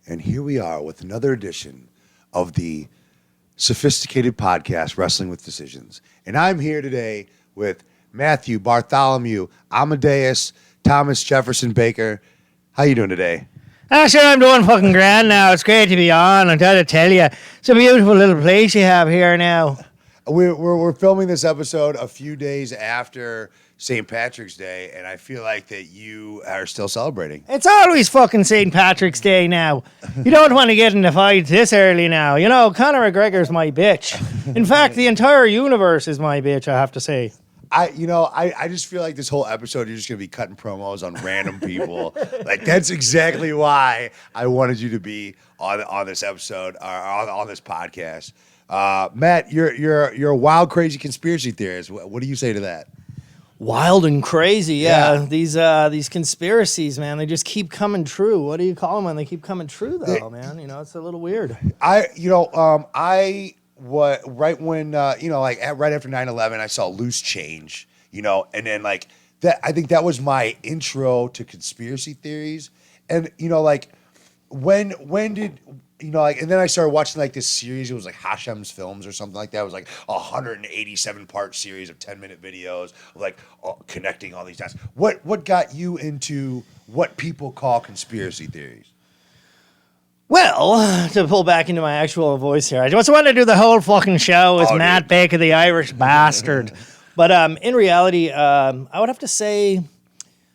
And here we are with another edition of the sophisticated podcast, Wrestling with Decisions. And I'm here today with Matthew, Bartholomew, Amadeus, Thomas Jefferson Baker. How you doing today? Sure, I'm doing fucking grand now. It's great to be on. I'm trying to tell you, it's a beautiful little place you have here now. We're filming this episode a few days after St. Patrick's Day, and I feel like that you are still celebrating. It's always fucking St. Patrick's Day now. You don't want to get in a fight this early now. You know, Conor McGregor's my bitch. In fact, the entire universe is my bitch, I have to say. I just feel like this whole episode you're just gonna be cutting promos on random people. Like that's exactly why I wanted you to be on this episode or on this podcast. Matt, you're a wild, crazy conspiracy theorist. What do you say to that? Wild and crazy, yeah. These conspiracies, man, they just keep coming true. What do you call them when they keep coming true, though, man? You know, it's a little weird. Right when right after 9/11, I saw Loose Change, and then like that. I think that was my intro to conspiracy theories, and when did. And then I started watching like this series. It was like Hashem's Films or something like that. It was like a 187-part series of 10-minute videos of like connecting all these dots. What got you into what people call conspiracy theories? Well, to pull back into my actual voice here, I just wanted to do the whole fucking show as Matt Baker, the Irish bastard. But in reality, I would have to say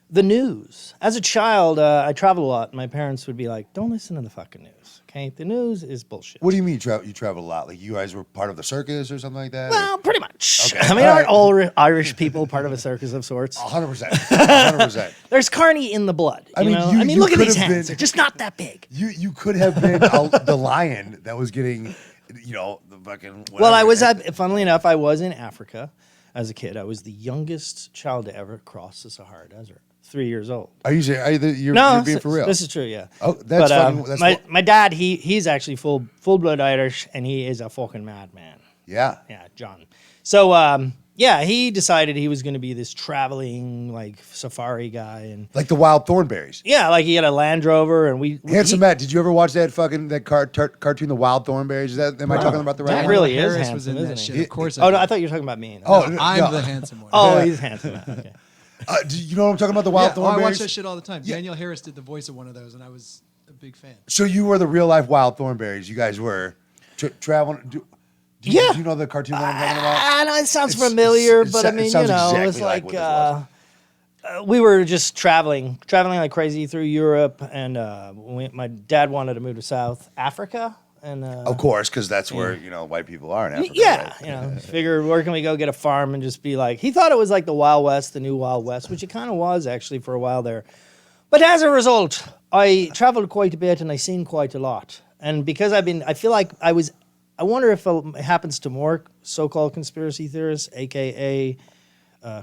the news. As a child, I traveled a lot. My parents would be like, don't listen to the fucking news. Okay, the news is bullshit. What do you mean you travel a lot? Like you guys were part of the circus or something like that? Well, pretty much. Okay. I mean, aren't all Irish people part of a circus of sorts? 100%. 100%. There's carny in the blood. I mean, look at these hands. They're just not that big. You could have been the lion that was getting, the fucking whatever. Well, funnily enough, I was in Africa as a kid. I was the youngest child to ever cross the Sahara Desert. 3 years old. You're being for real? This is true, yeah. Oh, that's funny. My dad, he's actually full blood Irish, and he is a fucking madman. Yeah. Yeah, John. So, he decided he was going to be this traveling, like, safari guy. And like the Wild Thornberrys. Yeah, like he had a Land Rover, and Handsome Matt, did you ever watch that cartoon, The Wild Thornberrys? Am I talking about the right That one? really Harris is handsome, was in isn't that he? shit. Of course. No, I thought you were talking about me. I'm the handsome one. Oh, he's handsome, Matt. Okay. Do you know what I'm talking about? The Wild Thornberries? I watch that shit all the time. Yeah. Danielle Harris did the voice of one of those, and I was a big fan. So you were the real life Wild Thornberries. You guys were traveling. Do you know the cartoon that I'm talking about? I know it sounds familiar, but I mean, exactly it was like what this was. We were just traveling like crazy through Europe, and my dad wanted to move to South Africa. And, of course, because that's where white people are in Africa. Yeah, right? Figured where can we go get a farm and just be like. He thought it was like the Wild West, the new Wild West, which it kind of was actually for a while there. But as a result, I traveled quite a bit and I seen quite a lot. And because I feel like I wonder if it happens to more so-called conspiracy theorists, aka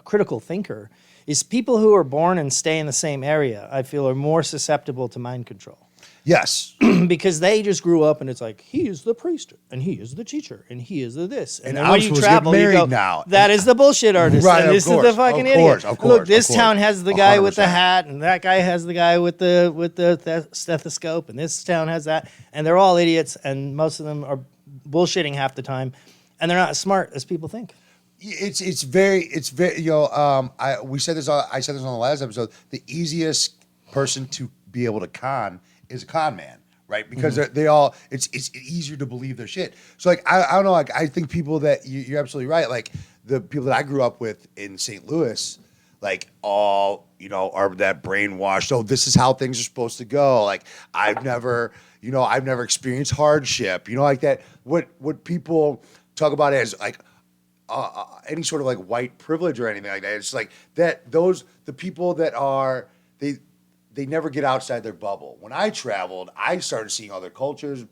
critical thinker, is people who are born and stay in the same area. I feel are more susceptible to mind control. Yes. Because they just grew up and it's like, he is the priest and he is the teacher and he is the this. And then when you travel, you go, now. That is the bullshit artist. Right, and this is the fucking idiot. Look, this town has the guy with the hat and that guy has the guy with the stethoscope and this town has that. And they're all idiots and most of them are bullshitting half the time. And they're not as smart as people think. It's very I said this on the last episode. The easiest person to be able to con is a con man, right? Because they all it's easier to believe their shit. So like I don't know, like I think people that you're absolutely right. Like the people that I grew up with in St. Louis, like all are that brainwashed. Oh, this is how things are supposed to go. Like I've never experienced hardship. Like that. What people talk about as like. Any sort of like white privilege or anything like that. It's like that. The people that are they never get outside their bubble. When I traveled, I started seeing other cultures,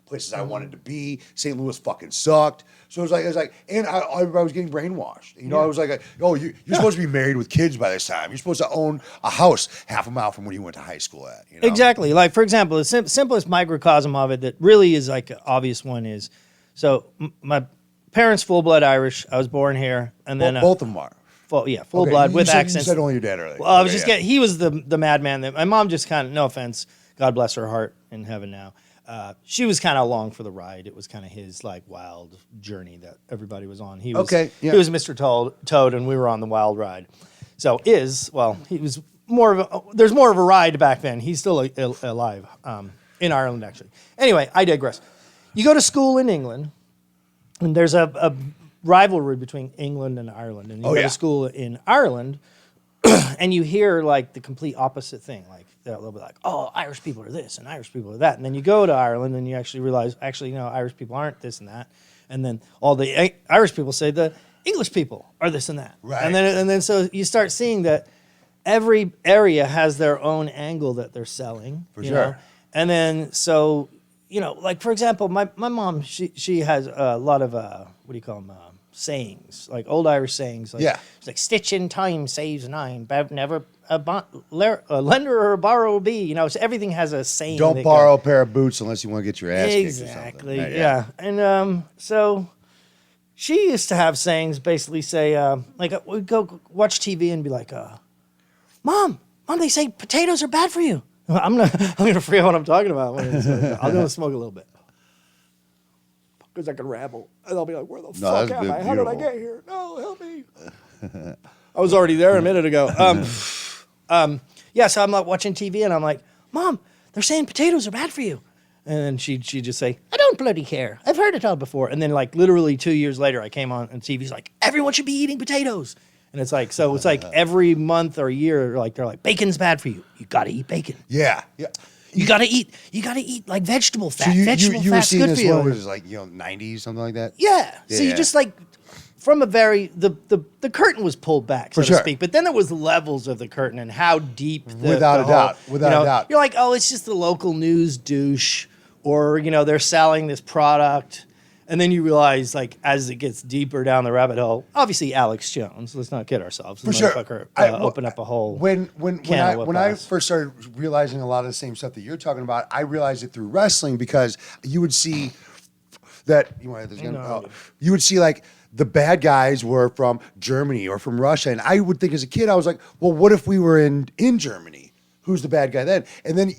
places I wanted to be. St. Louis fucking sucked. So it was like, and I was getting brainwashed. I was like, oh, you're supposed to be married with kids by this time. You're supposed to own a house half a mile from where you went to high school at. Exactly. Like for example, the simplest microcosm of it that really is like an obvious one is, so my parents full blood Irish. I was born here, and then both of them are. Full blood with accents. You said only your dad earlier. Well, I was he was the madman. That my mom just kind of, no offense, God bless her heart in heaven now. She was kind of along for the ride. It was kind of his like wild journey that everybody was on. He was he was Mr. Toad, and we were on the wild ride. So he was more of a. There's more of a ride back then. He's still alive in Ireland, actually. Anyway, I digress. You go to school in England, and there's a rivalry between England and Ireland, and you go to school in Ireland, and you hear like the complete opposite thing, like. They'll be like, oh, Irish people are this and Irish people are that. And then you go to Ireland and you actually realize, Irish people aren't this and that. And then all the Irish people say the English people are this and that. Right. And then so you start seeing that every area has their own angle that they're selling. For sure. And then so, like for example, my mom, she has a lot of, what do you call them? Sayings, like old Irish sayings. Like, it's like stitch in time saves nine, but never a lender or a borrower be. So everything has a saying. Don't borrow a pair of boots unless you want to get your ass kicked or something. Exactly. Yeah. And so she used to have sayings, basically say, like we'd go watch TV and be like, Mom, they say potatoes are bad for you. I'm gonna forget what I'm talking about. I'm gonna smoke a little bit. Because I can ramble. And I'll be like, where the fuck am I? How did I get here? No, help me. I was already there a minute ago. So I'm like watching TV and I'm like, Mom, they're saying potatoes are bad for you. And then she'd just say, I don't bloody care. I've heard it all before. And then like literally 2 years later, I came on and TV's like, everyone should be eating potatoes. And it's like, so it's like every month or year, like they're like, bacon's bad for you. You got to eat bacon. Yeah. Yeah. You gotta eat like vegetable fat. So vegetable you were fat's seeing good this for you. one was like 90s, something like that. Yeah. So you just like from a very the curtain was pulled back, so to speak. But then there was levels of the curtain and how deep without a doubt. You're like, oh, it's just the local news douche, or they're selling this product. And then you realize, like, as it gets deeper down the rabbit hole, obviously Alex Jones. Let's not kid ourselves. For sure. Open up a whole when I first started realizing a lot of the same stuff that you're talking about, I realized it through wrestling, because you would see that you would see like the bad guys were from Germany or from Russia, and I would think as a kid, I was like, well, what if we were in Germany? Who's the bad guy then? And then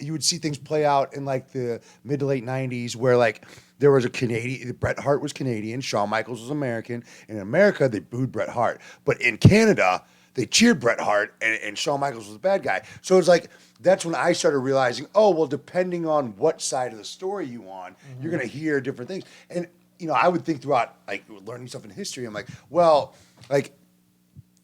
you would see things play out in like the mid to late 90s where like there was a Canadian, Bret Hart was Canadian, Shawn Michaels was American. And in America, they booed Bret Hart. But in Canada, they cheered Bret Hart and Shawn Michaels was the bad guy. So it's like, that's when I started realizing, oh, well, depending on what side of the story you on, you're going to hear different things. And, I would think throughout like learning stuff in history, I'm like, well, like,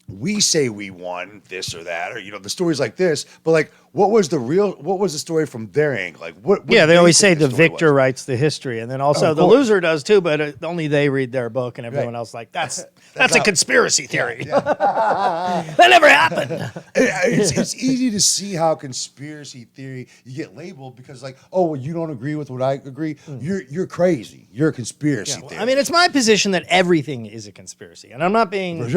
we say we won this or that, or the story's like this, but like, what was the story from their angle? Like, what they always say the victor writes the history, and then also the loser does too, but only they read their book, and everyone else like that's a conspiracy theory. Yeah. That never happened. It's easy to see how conspiracy theory you get labeled, because like, oh, well, you don't agree with what I agree. You're crazy. You're a conspiracy theorist. I mean, it's my position that everything is a conspiracy, and I'm not being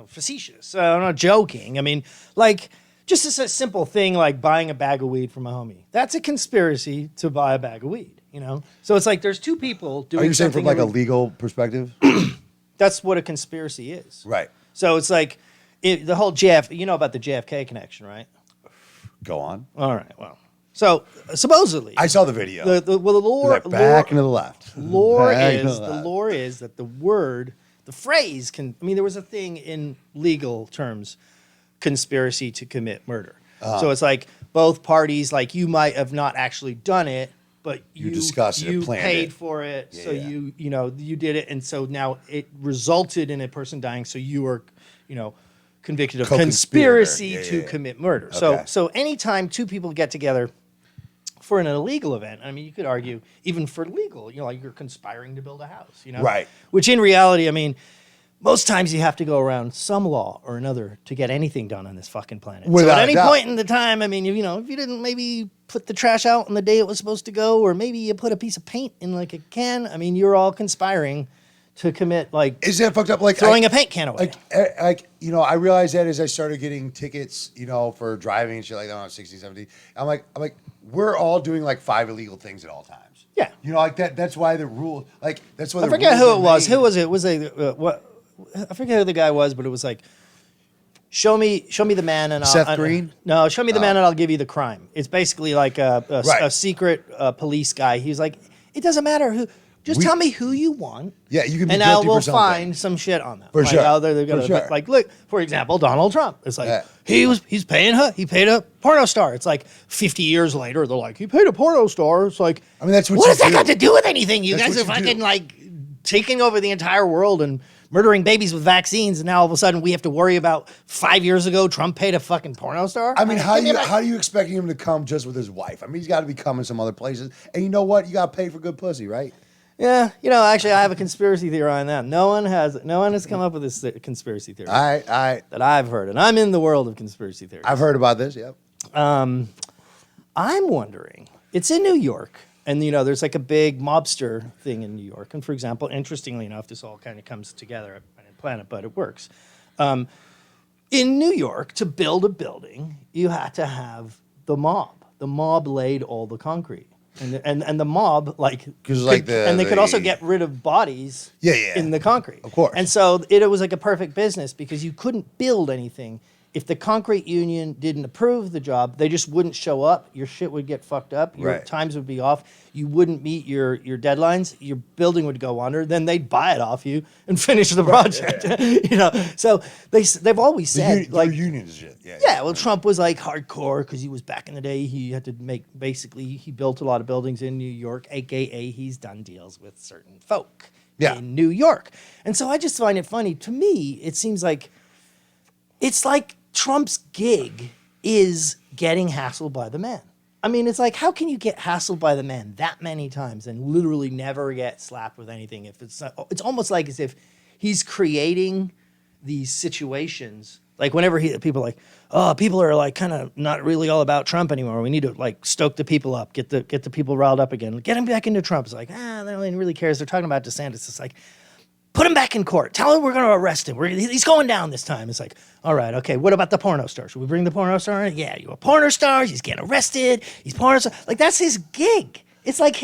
facetious. I'm not joking. I mean, like, just as a simple thing like buying a bag of weed from a homie. That's a conspiracy to buy a bag of weed, So it's like there's two people doing something. Are you saying from like a legal perspective? That's what a conspiracy is. Right. So it's like the whole about the JFK connection, right? Go on. All right, well. So supposedly. I saw the video. The lore. Like back and to the left. The lore is that the phrase there was a thing in legal terms, conspiracy to commit murder. So it's like both parties, like you might have not actually done it, but you discussed it, you planned paid it. For it, Yeah, so yeah. you did it, and so now it resulted in a person dying. So you were, convicted of conspiracy to commit murder. Okay. So anytime two people get together for an illegal event, I mean, you could argue even for legal, like you're conspiring to build a house, Right. Which in reality, I mean, most times you have to go around some law or another to get anything done on this fucking planet. Without so at any doubt. point in the time, I mean, if you didn't maybe put the trash out on the day it was supposed to go, or maybe you put a piece of paint in like a can, I mean, you're all conspiring to commit like Is that fucked up? Like throwing a paint can away. I realized that as I started getting tickets, for driving and shit like that when I was 16, 17. I'm like, we're all doing like 5 illegal things at all times. Yeah. Like that. That's why the rule. Like that's why. I forget who it was. Who was it? Was a what? I forget who the guy was, but it was like Show me the man and Seth I'll, Green? No, show me the man and I'll give you the crime. It's basically like a Right. secret police guy. He's like, it doesn't matter who. Just tell me who you want. Yeah, you can be and I guilty will for something. find some shit on them. For like, sure. How they're gonna, For sure. like, look, for example, Donald Trump. It's like Yeah. he's paying her. He paid a porno star. It's like 50 years later, they're like, he paid a porno star. It's like, I mean, that's what what you does that do. got to do with anything? You That's guys are what you fucking do. like taking over the entire world and murdering babies with vaccines, and now all of a sudden we have to worry about 5 years ago Trump paid a fucking porno star. I mean, how give me that- are you expecting him to come just with his wife? I mean, he's got to be coming some other places. And you know what? You got to pay for good pussy, right? Yeah, actually, I have a conspiracy theory on that. No one has come up with this conspiracy theory All right. that I've heard, and I'm in the world of conspiracy theories. I've heard about this. Yep. I'm wondering. It's in New York, and there's like a big mobster thing in New York. And for example, interestingly enough, this all kind of comes together. I didn't plan it, but it works. In New York, to build a building, you had to have the mob. The mob laid all the concrete. And the mob, like, 'Cause, like, and they could the- also get rid of bodies Yeah, yeah. in the concrete. Of course. And so it was like a perfect business because you couldn't build anything. If the concrete union didn't approve the job, they just wouldn't show up. Your shit would get fucked up. Your Right. times would be off. You wouldn't meet your deadlines. Your building would go under. Then they'd buy it off you and finish the project. So they've always said Like unions shit. Yeah. yeah, well, Trump was like hardcore because he was back in the day. He had to he built a lot of buildings in New York, AKA he's done deals with certain folk in New York. And so I just find it funny. To me, it seems like it's like Trump's gig is getting hassled by the man. I mean, it's like, how can you get hassled by the man that many times and literally never get slapped with anything? If it's almost like as if he's creating these situations. Like whenever people are like, oh, people are like kind of not really all about Trump anymore. We need to like stoke the people up, get the people riled up again, get them back into Trump. It's like, no one really cares. They're talking about DeSantis. It's like, put him back in court. Tell him we're going to arrest him. He's going down this time. It's like, all right, okay, what about the porno star? Should we bring the porno star in? Yeah, you're a porno star. He's getting arrested. He's porno star. Like, that's his gig. It's like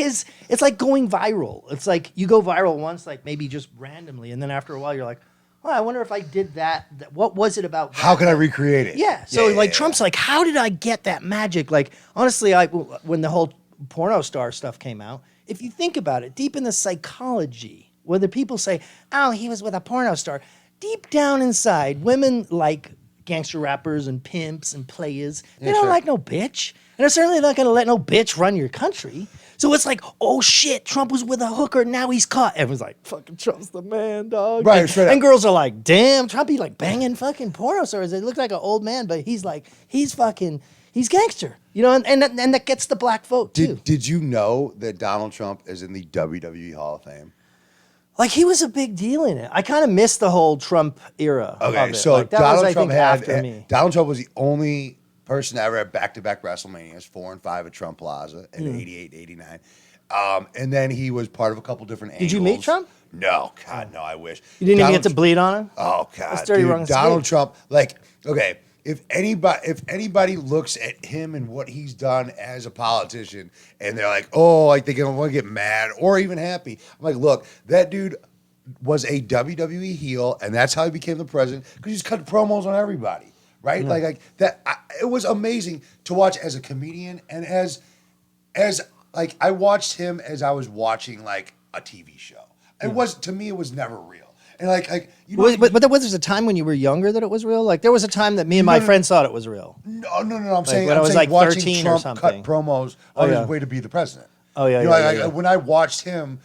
going viral. It's like you go viral once, like maybe just randomly, and then after a while you're like, oh, I wonder if I did that. What was it about that? How can I recreate it? Yeah. So Trump's like, how did I get that magic? Like, honestly, when the whole porno star stuff came out, if you think about it, deep in the psychology, whether people say, oh, he was with a porno star, deep down inside, women like gangster rappers and pimps and players. They don't like no bitch. And they're certainly not going to let no bitch run your country. So it's like, oh shit, Trump was with a hooker, now he's caught. Everyone's like, fucking Trump's the man, dog. Right, straight up. And girls are like, damn, Trump be like banging fucking porno stars. They look like an old man, but he's like, he's gangster. And that gets the black vote too. Did you know that Donald Trump is in the WWE Hall of Fame? Like, he was a big deal in it. I kind of missed the whole Trump era. Okay, of it. so like, that Donald was, I Trump think, after me. Donald Trump was the only person to ever have back-to-back WrestleManias, 4 and 5 at Trump Plaza in 88, 89. And then he was part of a couple different angles. Did you meet Trump? No, God, no, I wish. You didn't even Donald get to bleed on him? Oh God, That's Dirty dude, Ron Donald McDonald. Trump. Like, okay, if anybody looks at him and what he's done as a politician, and they're like, oh, like they want to get mad or even happy, I'm like, look, that dude was a WWE heel, and that's how he became the president because he's cut promos on everybody, right? Like that. It was amazing to watch as a comedian and as like I watched him as I was watching like a TV show. It was, to me, it was never real. And like you know, But there was a time when you were younger that it was real? Like, there was a time that me and my friends thought it was real. no. I'm saying when I was, saying like, watching 13 or Trump cut something. promos on his way to be the president. Oh, yeah, You know, yeah, like, yeah. when I watched him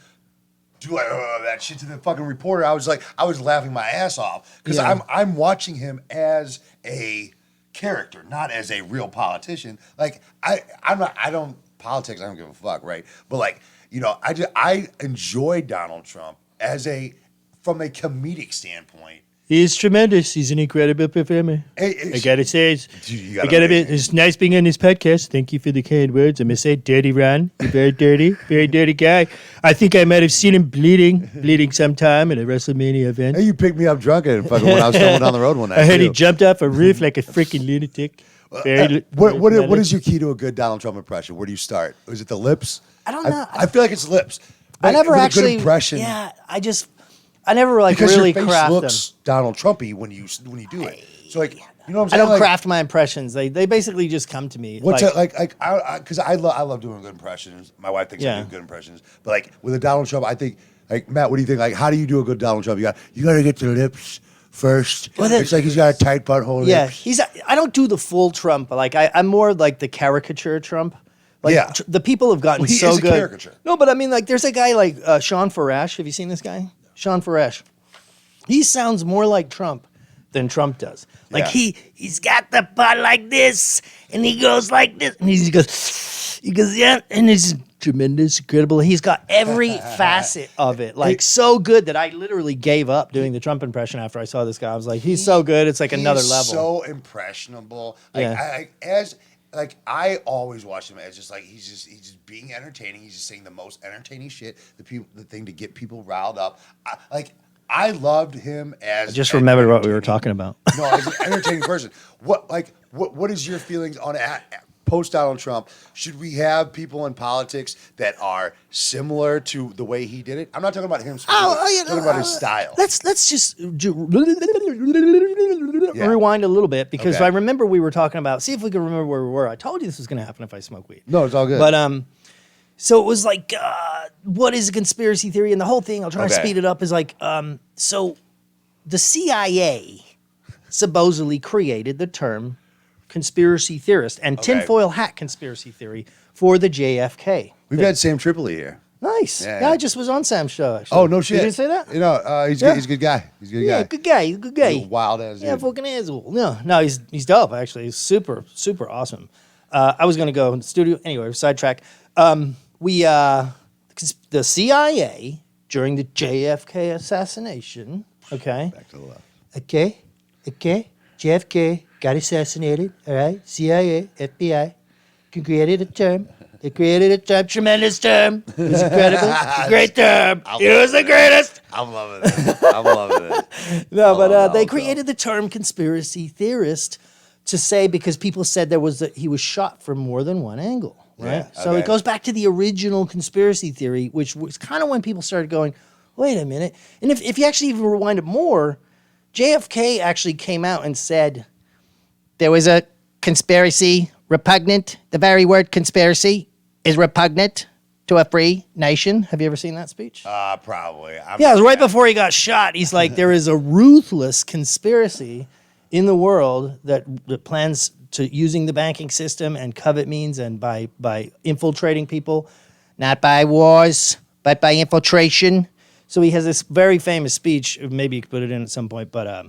do like that shit to the fucking reporter, I was laughing my ass off because Yeah. I'm watching him as a character, not as a real politician. Like I don't give a fuck, right? But like, you know, I enjoy Donald Trump from a comedic standpoint. He's tremendous. He's an incredible performer. I gotta say, it's nice being on this podcast. Thank you for the kind words. I must say, Dirty Ron, you're very dirty guy. I think I might have seen him bleeding sometime at a WrestleMania event. Hey, you picked me up drunk and fucking when I was coming down the road one night. I heard he too. jumped off a roof like a freaking lunatic. What is your key to a good Donald Trump impression? Where do you start? Is it the lips? I don't know. I feel like it's lips. I never With a actually. good impression. Yeah, I never like Because really your face craft looks them. Donald Trumpy when you do it. So like, you know what I'm I saying? don't Like, craft my impressions. They basically just come to me. what's like, it like? Because I love doing good impressions. My wife thinks I Yeah. do good impressions. But like with a Donald Trump, I think like Matt, what do you think? Like, how do you do a good Donald Trump? You got to get the lips first. Well, It's like he's got a tight butthole. Yeah, lips. I don't do the full Trump. Like I'm more like the caricature Trump. Like Yeah. the people have gotten Well, he so is a good. caricature. No, but I mean, like, there's a guy like Sean Farash. Have you seen this guy? Sean Farash. He sounds more like Trump than Trump does. Like Yeah. he's got the butt like this, and he goes like this, and he goes yeah, and it's tremendous, incredible. He's got every facet of it, like so good that I literally gave up doing the Trump impression after I saw this guy. I was like, he's so good, it's like another He's level. so impressionable. Like, Yeah. I always watch him as just like he's just being entertaining. He's just saying the most entertaining shit. The thing to get people riled up. I loved him as. I just an remembered what we were entertaining- talking about. No, as an entertaining person. What is your feelings on post Donald Trump? Should we have people in politics that are similar to the way he did it? I'm not talking about him. I'm talking about his style. Let's just rewind a little bit because Okay. I remember we were talking about. See if we can remember where we were. I told you this was going to happen if I smoke weed. No, it's all good. But so it was like, what is a conspiracy theory? And the whole thing, I'll try to Okay. speed it up, is like, so the CIA supposedly created the term conspiracy theorist and Okay. tinfoil hat conspiracy theory for the JFK. We've had Sam Tripoli here. Nice. Yeah, Yeah, yeah. I just was on Sam's show, actually. Oh no shit! You didn't say that? You know, he's Yeah. good. He's a good guy. He's a good Yeah, guy. good guy. Good guy. He's a wild ass Yeah, dude. fucking asshole. No, he's dope. Actually, he's super awesome. I was gonna go in the studio anyway. Sidetrack. The CIA during the JFK assassination. Okay. Back to the left. Okay. JFK got assassinated. All right. CIA, FBI, created a term. They created a term, tremendous term. It was incredible, great term. It was the greatest. I'm loving it. I'm loving it. No, but love they Donald created the term conspiracy theorist to say because people said he was shot from more than one angle, right? Yeah, So okay. it goes back to the original conspiracy theory, which was kind of when people started going, wait a minute. And if you actually even rewind it more, JFK actually came out and said there was a conspiracy repugnant. The very word conspiracy is repugnant to a free nation. Have you ever seen that speech? Probably. Yeah, it was right before he got shot. He's like, there is a ruthless conspiracy in the world that plans to using the banking system and covet means and by infiltrating people, not by wars, but by infiltration. So he has this very famous speech, maybe you could put it in at some point, but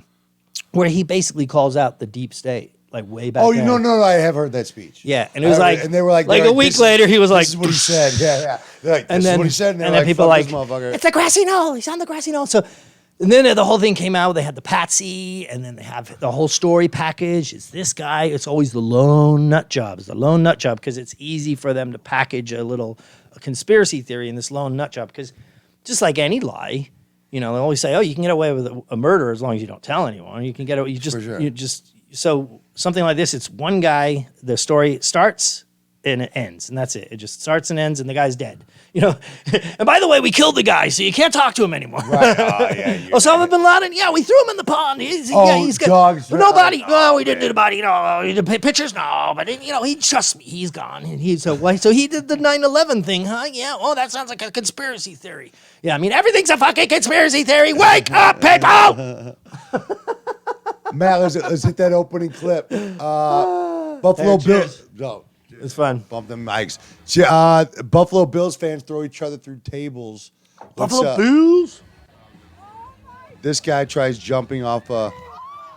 where he basically calls out the deep state, like way back Oh, then. no, I have heard that speech. Yeah, and it was like, and they were like a week later, he was like, "This is what he said." Yeah. They're like, "This and is then, what he said," and, then they're people like, like, "Fuck this motherfucker." it's a grassy knoll. He's on the grassy knoll. So, and then the whole thing came out. They had the patsy, and then they have the whole story package. It's this guy. It's always the lone nut job. It's the lone nut job because it's easy for them to package a conspiracy theory in this lone nut job. Because just like any lie, they always say, "Oh, you can get away with a murder as long as you don't tell anyone. You can get away. For sure. So something like this. It's one guy. The story starts and it ends, and that's it. It just starts and ends, and the guy's dead. And by the way, we killed the guy, so you can't talk to him anymore. Right. Oh, yeah. Osama bin Laden, yeah, we threw him in the pond. He's good. dogs. But nobody. Oh, No, we didn't man. do the body. No, the pictures. No, but he trusts me. He's gone. And so he did the 9/11 thing, huh? Yeah. Oh, that sounds like a conspiracy theory. Yeah, I mean everything's a fucking conspiracy theory. Wake up, people! Matt, let's hit that opening clip. Buffalo Hey, cheers. Bills. No, It's fun. bump them mics. Buffalo Bills fans throw each other through tables. Buffalo Bills. This guy tries jumping off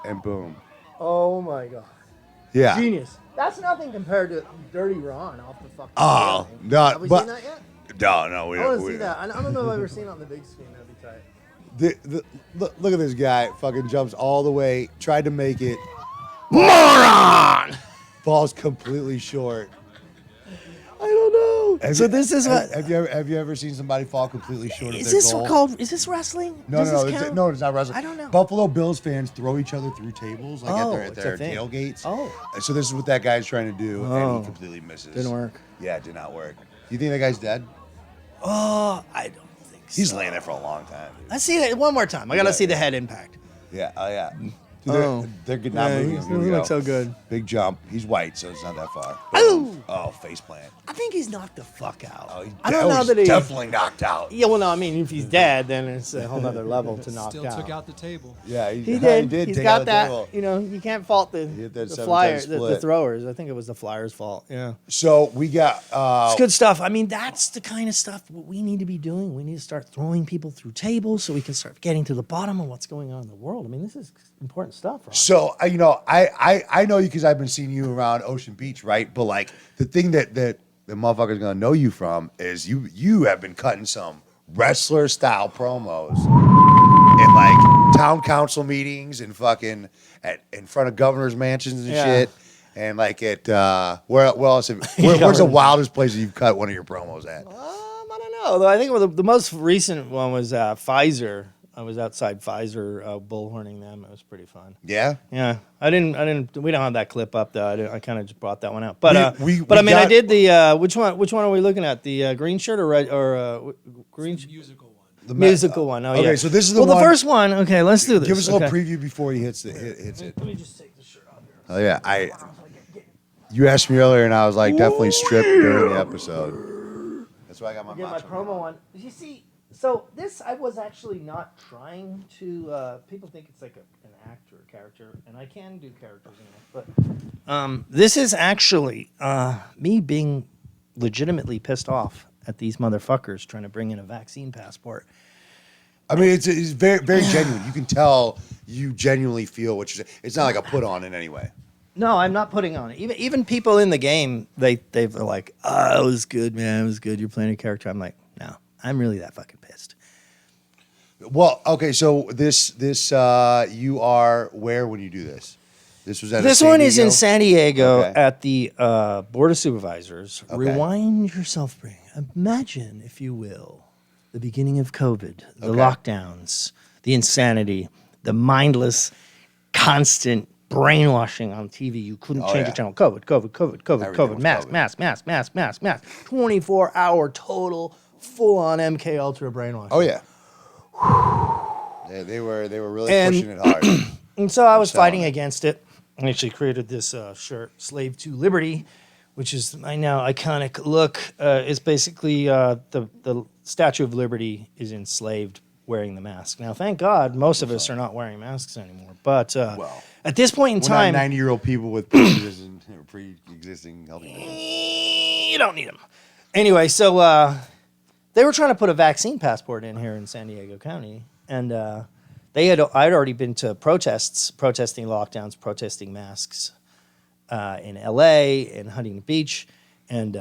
and boom. Oh my god. Yeah. Genius. That's nothing compared to Dirty Ron off the fucking. Oh, ceiling. no, Have we but- seen that yet? No, we I want don't. to see that. I don't know if I've ever seen it on the big screen. That'd be tight. Look at this guy. Fucking jumps all the way. Tried to make it. Moron! Ball's completely short. I don't know. Have So you- this is what. Have you ever seen somebody fall completely short of Is their this goal? called? Is this wrestling? No, Does no, this it's, count? no, it's not wrestling. I don't know. Buffalo Bills fans throw each other through tables like Oh, at it's their a thing. tailgates. Oh. So this is what that guy's trying to do, and Oh. he completely misses. Didn't work. Yeah, it did not work. You think that guy's dead? Oh, I don't think so. He's laying there for a long time. Dude. Let's see it one more time. I gotta Yeah, see the yeah. head impact. Yeah, oh yeah. Dude, they're good. Not moving. he Here we doesn't go. look so good. Big jump. He's white, so it's not that far. Oh! Oh, face plant. I think he's knocked the fuck out. Oh, I don't know he's that he. definitely knocked out. Yeah, well, no, I mean, if he's dead, then it's a whole nother level to knock Still down. took out the table. Yeah, He did. He's take got out the that. table. You know, you can't fault the hit that 7-10 Flyers, the split. throwers. I think it was the Flyers' fault. Yeah. So we got. It's good stuff. I mean, that's the kind of stuff what we need to be doing. We need to start throwing people through tables so we can start getting to the bottom of what's going on in the world. I mean, this is important stuff, Ron. So I know you because I've been seeing you around Ocean Beach, right? But like the thing that the motherfucker's gonna know you from is you have been cutting some wrestler style promos in like town council meetings and fucking in front of governors' mansions and Yeah. shit. And like at where else? Where's the wildest place that you've cut one of your promos at? I don't know. Though I think the most recent one was Pfizer. I was outside Pfizer bullhorning them. It was pretty fun. Yeah. Yeah, I didn't. We don't have that clip up though. I kind of just brought that one out. But We but I mean, I got- did the which one? Which one are we looking at? The green shirt or red or green? Musical one. The Musical one. Oh, yeah. Okay, so this is the well, one. the first one. Okay, let's do this. Give us a little Okay. preview before he hits it. Let me just take the shirt off here. Oh yeah, You asked me earlier, and I was like, definitely stripped during the episode. That's why I got my Get my macho promo on. You see, so this I was actually not trying to. People think it's like an actor or character, and I can do characters in it, but this is actually me being legitimately pissed off at these motherfuckers trying to bring in a vaccine passport. I mean, it's very, very genuine. You can tell you genuinely feel what you're saying. It's not like a put on in any way. No, I'm not putting on it. Even people in the game, they're like, "Oh, it was good, man. It was good. You're playing a character." I'm like, no, I'm really that fucking pissed. Well, okay, so this you are where when you do this? This was at This San one is in Diego? San Diego Okay. at the Board of Supervisors. Okay. Rewind yourself, brain. Imagine, if you will, the beginning of COVID, the Okay. lockdowns, the insanity, the mindless, constant brainwashing on TV. You couldn't change yeah. the channel. COVID, Everything was mask, COVID. mask. 24-hour total, full-on MK Ultra brainwashing. Oh yeah. They were really And- pushing it hard. And so I was selling fighting it. against it. I actually created this shirt, Slave to Liberty, which is my now iconic look. It's basically the Statue of Liberty is enslaved wearing the mask. Now, thank God, most of us are not wearing masks anymore. But Well, at this point in We're not time, 90-year-old people with pre-existing health conditions. you don't need them. Anyway, so they were trying to put a vaccine passport in here in San Diego County, and I'd already been to protests, protesting lockdowns, protesting masks in LA, in Huntington Beach, and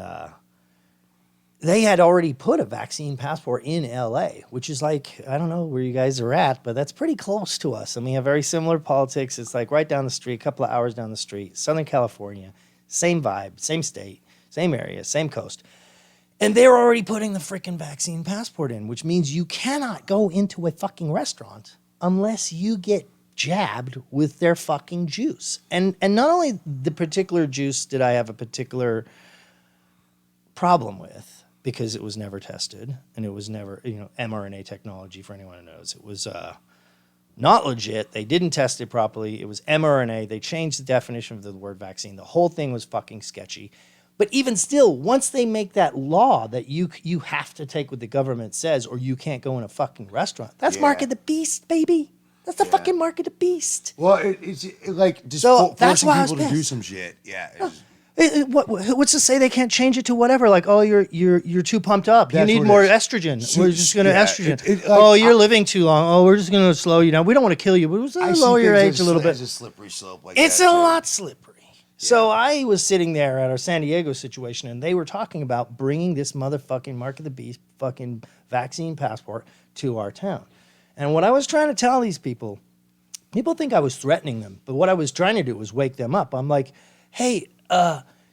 they had already put a vaccine passport in LA, which is like, I don't know where you guys are at, but that's pretty close to us. And we have very similar politics. It's like right down the street, a couple of hours down the street, Southern California, same vibe, same state, same area, same coast. And they're already putting the freaking vaccine passport in, which means you cannot go into a fucking restaurant unless you get jabbed with their fucking juice. And not only the particular juice did I have a particular problem with, because it was never tested and it was never, mRNA technology, for anyone who knows, it was not legit. They didn't test it properly. It was mRNA. They changed the definition of the word vaccine. The whole thing was fucking sketchy. But even still, once they make that law that you have to take what the government says or you can't go in a fucking restaurant, that's Yeah. mark of the beast, baby. That's the fucking mark of the beast. Well, it's like just So that's forcing why I was people to do pissed. some shit. Yeah. it's- What's to say they can't change it to whatever? Like, oh, you're too pumped up. That's You need what it more is. estrogen. So- We're just going to yeah, estrogen. like, oh, you're living too long. Oh, we're just going to slow you down. We don't want to kill you, but we're just I going to see lower your things age a little as bit. a slippery slope like It's that, a too. lot slippery. So I was sitting there at our San Diego situation, and they were talking about bringing this motherfucking mark of the beast fucking vaccine passport to our town. And what I was trying to tell these people think I was threatening them, but what I was trying to do was wake them up. I'm like, hey,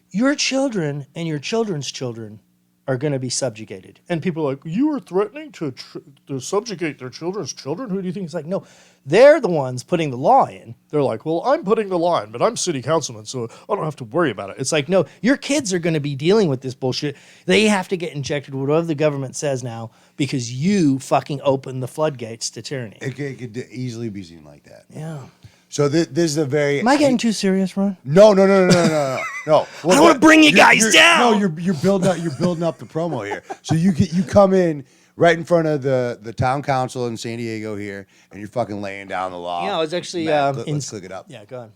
your children and your children's children are going to be subjugated. And people are like, you are threatening to subjugate their children's children? Who do you think? It's like, no, they're the ones putting the law in. They're like, well, I'm putting the law in, but I'm city councilman, so I don't have to worry about it. It's like, no, your kids are going to be dealing with this bullshit. They have to get injected with whatever the government says now because you fucking opened the floodgates to tyranny. It could easily be seen like that. Yeah. So this is a very. Am I getting too serious, Ron? No. No. I don't want to bring you guys down. No, you're building up the promo here. So you come in right in front of the town council in San Diego here, and you're fucking laying down the law. Yeah, I was actually. Let's click it up. Yeah, go ahead.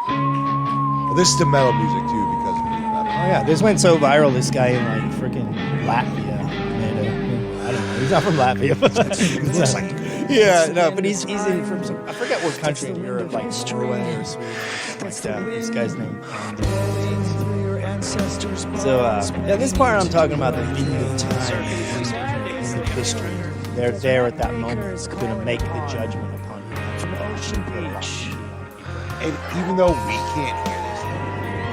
Well, this is the metal music too because of the metal. Oh yeah, this went so viral. This guy in like freaking Latvia made a. I don't know. He's not from Latvia, but Looks like yeah, no, but he's in from some. I forget what country in Europe, like Norway or Sweden. Like that. This guy's name. So yeah, this part I'm talking about the end of time, the history. They're there at that moment, going to make the judgment upon humanity. And even though we can't hear this,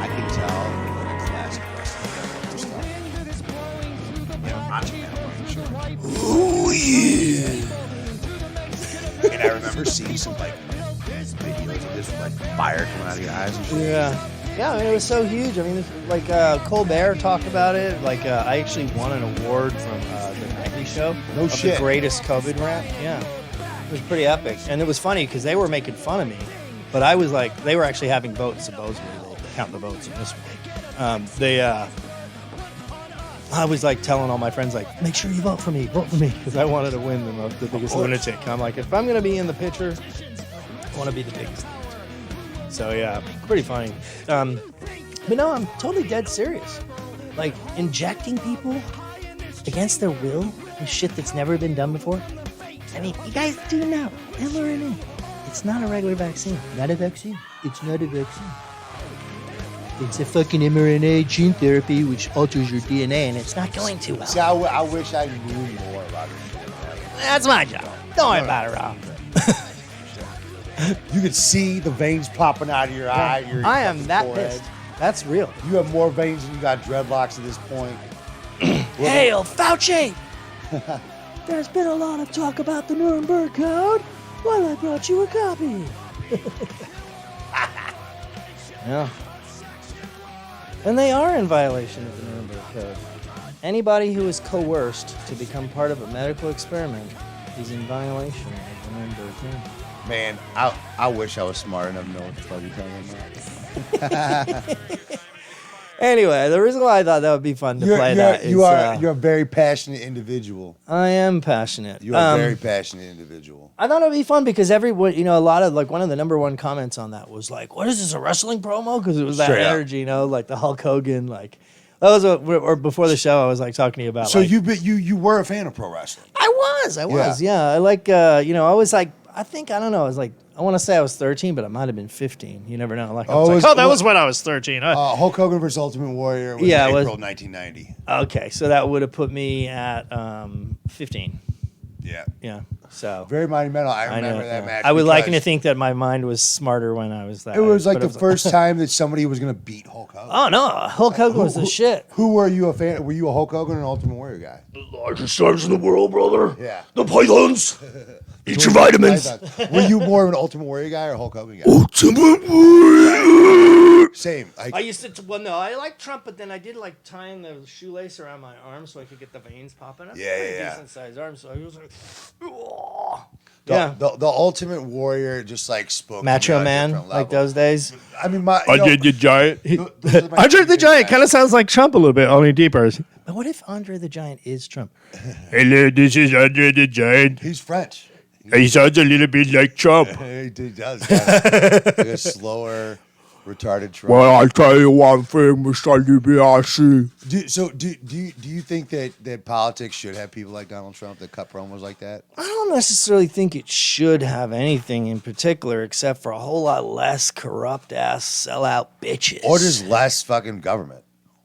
I can tell the classic wrestling stuff. You know, Macho Man, I'm sure. Oh yeah! And I remember seeing some like videos of this with like fire coming out of your eyes and shit. Yeah. Yeah, I mean, it was so huge. I mean, like Colbert talked about it. Like, I actually won an award from the Nightly Show. No of shit. The greatest COVID rap. Yeah. It was pretty epic. And it was funny because they were making fun of me. But I was like, they were actually having votes, supposedly. They count the votes in this one. I was like telling all my friends, like, make sure you vote for me. Because I wanted to win the biggest lunatic. I'm like, if I'm going to be in the picture, I want to be the biggest lunatic. So yeah, pretty funny. But no, I'm totally dead serious. Like injecting people against their will with shit that's never been done before. I mean, you guys do know mRNA. It's not a regular vaccine. Not a vaccine. It's not a vaccine. It's a fucking mRNA gene therapy which alters your DNA, and it's not going too well. See, I wish I knew more about this shit. That's my job. Don't worry about it, Rob. You could see the veins popping out of your eye. Your I am that forehead. pissed. That's real. You have more veins than you got dreadlocks at this point. Hail Fauci! There's been a lot of talk about the Nuremberg Code. Well, I brought you a copy. Yeah. And they are in violation of the Nuremberg Code. Anybody who is coerced to become part of a medical experiment is in violation of the Nuremberg Code. Man, I wish I was smart enough to know what the fuck you're talking about. Anyway, the reason why I thought that would be fun to play that is... You're a very passionate individual. I am passionate. You're a very passionate individual. I thought it would be fun because everyone, a lot of, like, one of the number one comments on that was like, what is this, a wrestling promo? Because it was that Straight up. energy, like the Hulk Hogan, like... That was or before the show, I was like talking to you about. So like, you were a fan of pro wrestling. I was, yeah. I like, I was like, I don't know, I was like, I want to say I was 13, but I might have been 15. You never know. Like, that was when I was 13. Hulk Hogan vs. Ultimate Warrior was April 1990. Okay, so that would have put me at 15. Yeah. Yeah. So very monumental. I remember that match. I would like to think that my mind was smarter when I was that. It was like the first time that somebody was going to beat Hulk Hogan. Oh no, Hulk Hogan was the shit. Who were you a fan? Were you a Hulk Hogan or an Ultimate Warrior guy? The largest stars in the world, brother. Yeah. The pythons. Eat your vitamins. Were you more of an Ultimate Warrior guy or a Hulk Hogan guy? Ultimate Warrior. Same. I used to. Well, no, I liked Trump, but then I did like tying the shoelace around my arm so I could get the veins popping up. Yeah. Decent sized arm, so I was like, The Ultimate Warrior just like spoke. Macho Man, like those days. I mean, Andre the Giant. Andre the Giant kind of sounds like Trump a little bit, only deeper. But what if Andre the Giant is Trump? Hello, this is Andre the Giant. He's French. He sounds a little bit like Trump. He does. Like a slower, retarded Trump. Well, I'll tell you one thing, Mr. DiBiase. Do you think that politics should have people like Donald Trump that cut promos like that? I don't necessarily think it should have anything in particular except for a whole lot less corrupt ass sellout bitches. Or just less fucking government.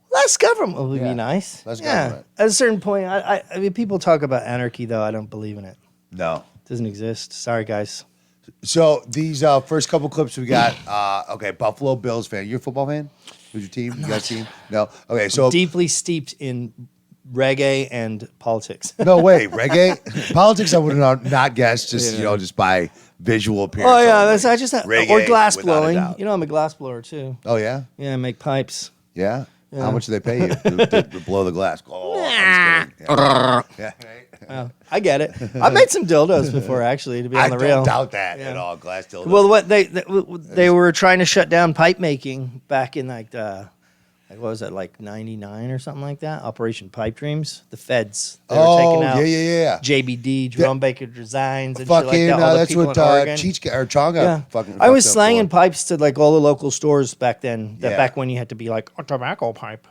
Less government would be nice. Less government. At a certain point, I mean, people talk about anarchy, though. I don't believe in it. No. It doesn't exist. Sorry, guys. So these first couple clips we got, okay, Buffalo Bills fan. You a football fan? Who's your team? You got a team? No? Okay, so. Deeply steeped in reggae and politics. No way. Reggae? Politics I would not guess, just, just by visual appearance. Oh, yeah. That's, I just reggae, or glass without a blowing. doubt. I'm a glass blower, too. Oh, yeah? Yeah, I make pipes. Yeah? How much do they pay you to blow the glass? Oh, I'm just kidding. Yeah. I get it. I made some dildos before, actually, to be on I the don't real. doubt that at all. Glass dildo. Well, what they were trying to shut down pipe making back in like what was it, like 99 or something like that? Operation Pipe Dreams. The feds. They were taking out yeah. JBD, Jerome Baker Designs, and Fucking, shit like that. All the that's people what in Oregon. Cheech or Chonga fucking. I was fucked up slanging for. pipes to like all the local stores back then. Yeah. Back when you had to be like a tobacco pipe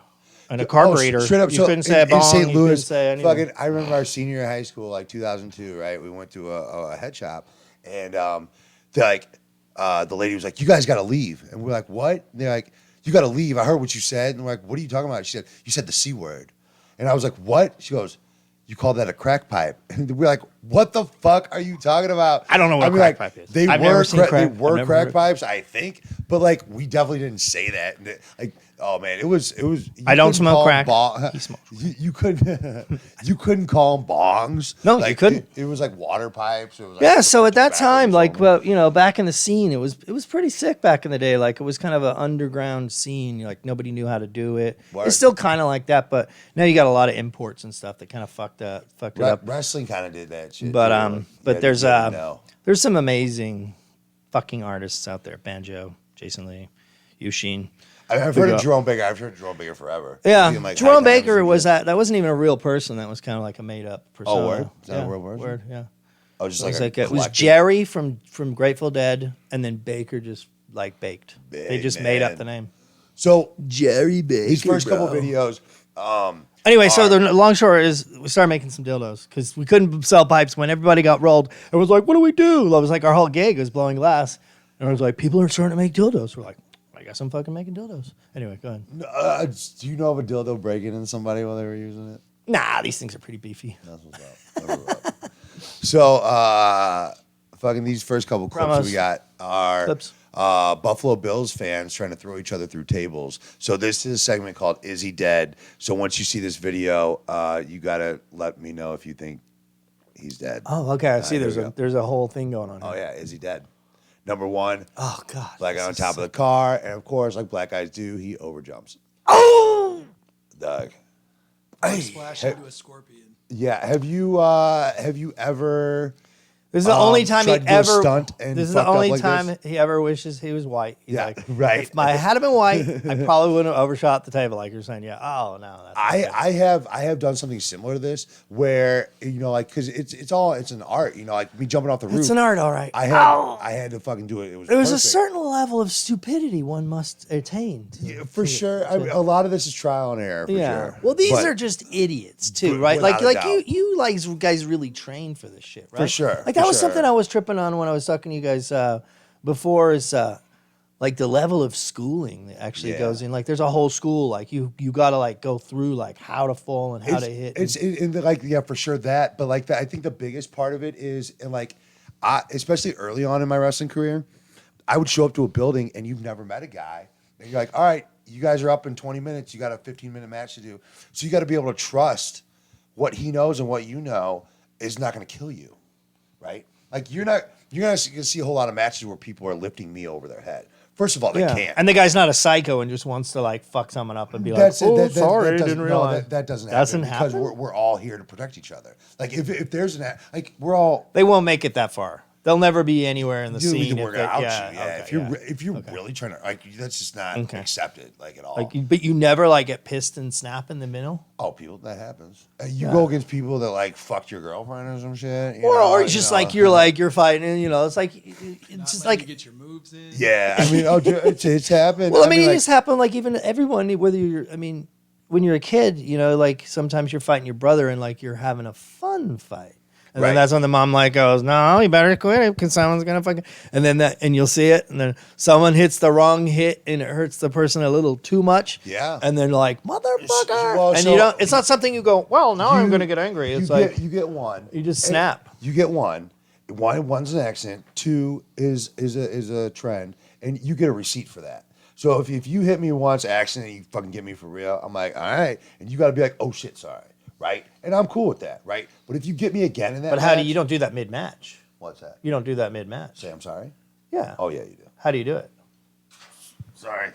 and a carburetor. Straight up, you so couldn't say a bong. in St. You couldn't Louis, say anything. fucking. I remember our senior year of high school, like 2002, right? We went to a head shop, and they're like, the lady was like, "You guys got to leave," and we're like, "What?" And they're like, "You got to leave. I heard what you said." And we're like, "What are you talking about?" She said, "You said the C word," and I was like, "What?" She goes, "You call that a crack pipe?" And we're like, "What the fuck are you talking about?" I don't know what a crack pipe is. They I've were never seen they crack. were I've never crack heard- pipes, I think, but like we definitely didn't say that. And like, oh man, it was. You I don't couldn't smoke call crack. them He smokes. You couldn't. You couldn't call them bongs. No, like, you couldn't. It was like water pipes. It was like Yeah, so at that tobacco time, or like, something. well, you know, back in the scene, it was pretty sick back in the day. Like, it was kind of an underground scene. Like, nobody knew how to do it. Word. It's still kind of like that, but now you got a lot of imports and stuff that kind of fucked it up. Wrestling kind of did that shit. But too. Like, but you there's had to know. there's some amazing fucking artists out there. Banjo, Jason Lee, Yushin. I've heard of Jerome Baker. I've heard of Jerome Baker forever. Yeah, Being, like, Jerome high times Baker and was shit. that wasn't even a real person. That was kind of like a made up persona. word? Is that a Yeah, real person? Word, yeah. Oh, just It was like it was collective- Jerry from Grateful Dead, and then Baker just like baked. They Big just made up man. the name. So Jerry Baker. these first couple videos. Anyway, so are- the long short is we started making some dildos because we couldn't sell pipes when everybody got rolled. It was like, what do we do? It was like our whole gig was blowing glass, and it was like people are starting to make dildos. We're like, I guess I'm fucking making dildos. Anyway, go ahead. Do you know of a dildo breaking in somebody while they were using it? Nah, these things are pretty beefy. That's what's up. That's what's up. So, fucking these first couple clips Promos. we got are Clips. Buffalo Bills fans trying to throw each other through tables. So this is a segment called "Is He Dead?" So once you see this video, you gotta let me know if you think he's dead. Oh, okay. I see. here we go. There's a whole thing going on. Oh Here. yeah, is he dead? Number one, Oh God. black guy this on is top of the car, and of course, like black guys do, he overjumps. Oh. Doug. Splash into a scorpion. Yeah. Have you ever? This is the only time he tried to do a ever. stunt and This is the fucked up only like time this? he ever wishes he was white. He's Yeah, like, right. If I had been white, I probably wouldn't have overshot the table like you're saying. Yeah. Oh no. That's not good. I have done something similar to this where like because it's an art, like me jumping off the roof. It's an art, all right. I had to fucking do it. It was There was a perfect. certain level of stupidity one must attain. Yeah, for sure. I mean, a lot of this is trial and error. For sure. Well, these But- are just idiots too, But right? Like without a like doubt. you like guys really train for this shit, right? For sure, Like that for was sure. something I was tripping on when I was talking to you guys before. Is like the level of schooling that actually Yeah. goes in. Like there's a whole school. Like you got to like go through like how to fall and how to hit. Like for sure that. But like I think the biggest part of it is and like especially early on in my wrestling career, I would show up to a building and you've never met a guy and you're like, all right, you guys are up in 20 minutes. You got a 15-minute match to do. So you got to be able to trust what he knows and what you know is not going to kill you, right? Like you're not going to see a whole lot of matches where people are lifting me over their head. First of all, they can't. And the guy's not a psycho and just wants to like fuck someone up and be That's like, it. oh, sorry, doesn't- didn't no, realize. that doesn't Doesn't happen because happen? we're all here to protect each other. Like if there's like we're all They won't make it that far. They'll never be anywhere in the we scene. can if work they- it out. yeah, Yeah, okay, if you're really trying to like that's just not Okay. accepted like at all. like, but you never like get pissed and snap in the middle. Oh, people, that happens. You go against people that like fucked your girlfriend or some shit, Or it's just like you're fighting, and it's like it's Not just letting like you get your moves in. Yeah, I mean, it's happened. well, I mean, it like, just happened like even everyone, whether you're, I mean, when you're a kid, like sometimes you're fighting your brother and like you're having a fun fight. And Right. then that's when the mom like goes, no, you better quit it because someone's gonna fucking. And then and you'll see it, and then someone hits the wrong hit, and it hurts the person a little too much. Yeah. And then like motherfucker, Well, and so you don't. It's not something you go. Well, now I'm you- gonna get angry. It's you like you get one. you just And snap. You get one. One's an accident. Two is a trend, and you get a receipt for that. So if you hit me once, accident, and you fucking get me for real, I'm like, all right, and you got to be like, oh shit, sorry, right? And I'm cool with that, right? But if you get me again in that, But how do match- you don't do that mid match? What's that? You don't do that mid match. Say I'm sorry. Yeah. Oh yeah, you do. How do you do it? Sorry.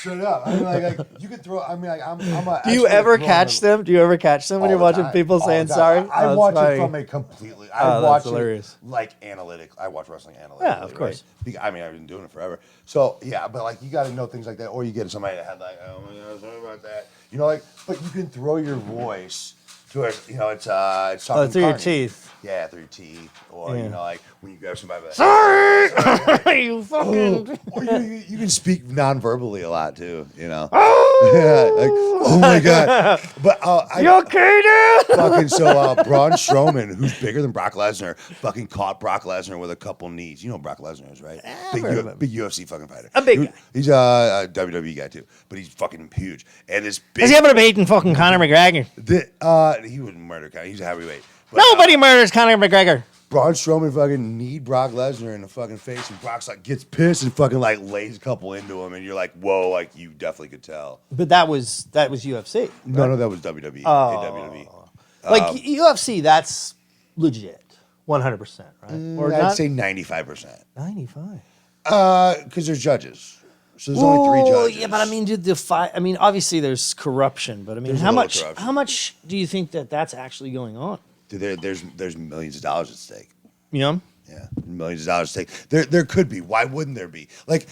Shut up. I mean, like you could throw. I mean, like I'm a. Do you ever catch them? Do you ever catch them when you're watching people saying sorry? I watch it from a completely. I watch hilarious. it like analytic. I watch wrestling analytically. Yeah, of course. Right? I mean, I've been doing it forever. So yeah, but like you got to know things like that, or you get somebody that had like, oh my god, sorry about that. You know, like, but you can throw your voice to it. You know, it's talking through your carny. teeth. Yeah, through your teeth, or you know, like when you grab somebody. Like, Sorry, you fucking. or you can speak non-verbally a lot too. You know. Yeah, like, oh my god! But You okay, dude? fucking Braun Strowman, who's bigger than Brock Lesnar, fucking caught Brock Lesnar with a couple knees. You know who Brock Lesnar is, right? Big UFC fucking fighter. A big guy. He's a WWE guy too, but he's fucking huge. And this big. Has he ever beaten fucking Conor McGregor? He would murder Conor. He's a heavyweight. But, Nobody murders Conor McGregor. Braun Strowman fucking kneed Brock Lesnar in the fucking face, and Brock's like gets pissed and fucking like lays a couple into him, and you're like, whoa, like you definitely could tell. But that was UFC. Right? No, that was WWE. WWE. Like UFC, that's legit, 100%, right? Or I'd not? say 95%. 95. Because there's judges. So there's only 3 judges. Yeah, but I mean, dude, the fight. I mean, obviously there's corruption, but I mean, There's a how little much? corruption. How much do you think that's actually going on? Dude, there's millions of dollars at stake. You know? Yeah, millions of dollars at stake. There could be. Why wouldn't there be? Like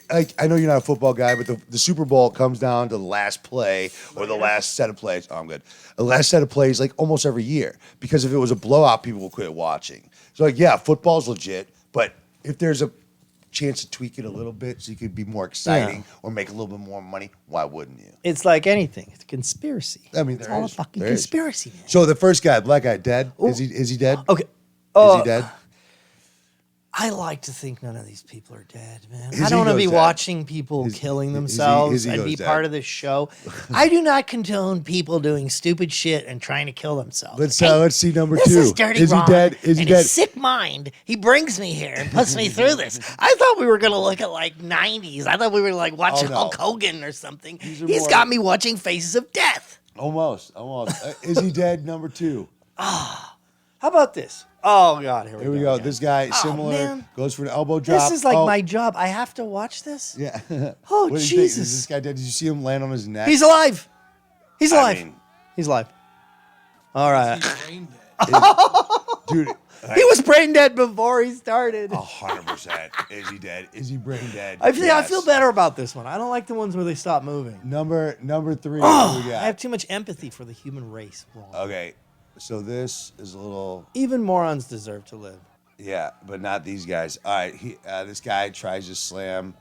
I know you're not a football guy, but the Super Bowl comes down to the last play or the last set of plays. Oh, I'm good. The last set of plays, like almost every year, because if it was a blowout, people will quit watching. So like, yeah, football's legit, but if there's a chance to tweak it a little bit so you could be more exciting or make a little bit more money, why wouldn't you? It's like anything. It's a conspiracy. I mean, it's there all is. a fucking There is. conspiracy, man. So the first guy, black guy, dead? Is he dead? Okay. Is he dead? I like to think none of these people are dead, man. His I don't want to be ego's dead. watching people killing themselves his and be ego's part dead. of this show. I do not condone people doing stupid shit and trying to kill themselves. Let's see number This 2. is Dirty Is Ron. he dead? Is he and dead? his sick mind, he brings me here and puts me through this. I thought we were going to look at like 90s. I thought we were like watching no. Hulk Hogan or something. These are He's more- got me watching Faces of Death. Almost. Is he dead? Number 2. How about this? Oh, God. Here Here we go. again. This guy, Oh, similar, man. goes for an elbow drop. This is like Oh, my job. I have to watch this? Yeah. Oh, What do you think? Jesus. Is this guy dead? Did you see him land on his neck? He's alive. He's alive. I mean, He's alive. All right. He's brain dead. dude, He was brain dead before he started. 100%. Is he dead? Is he brain dead? I feel Yes. better about this one. I don't like the ones where they stop moving. Number 3. What do we I got? have too much empathy for the human race. Wrong. Okay. So this is a little, Even morons deserve to live. yeah, but not these guys. All right. This guy tries to slam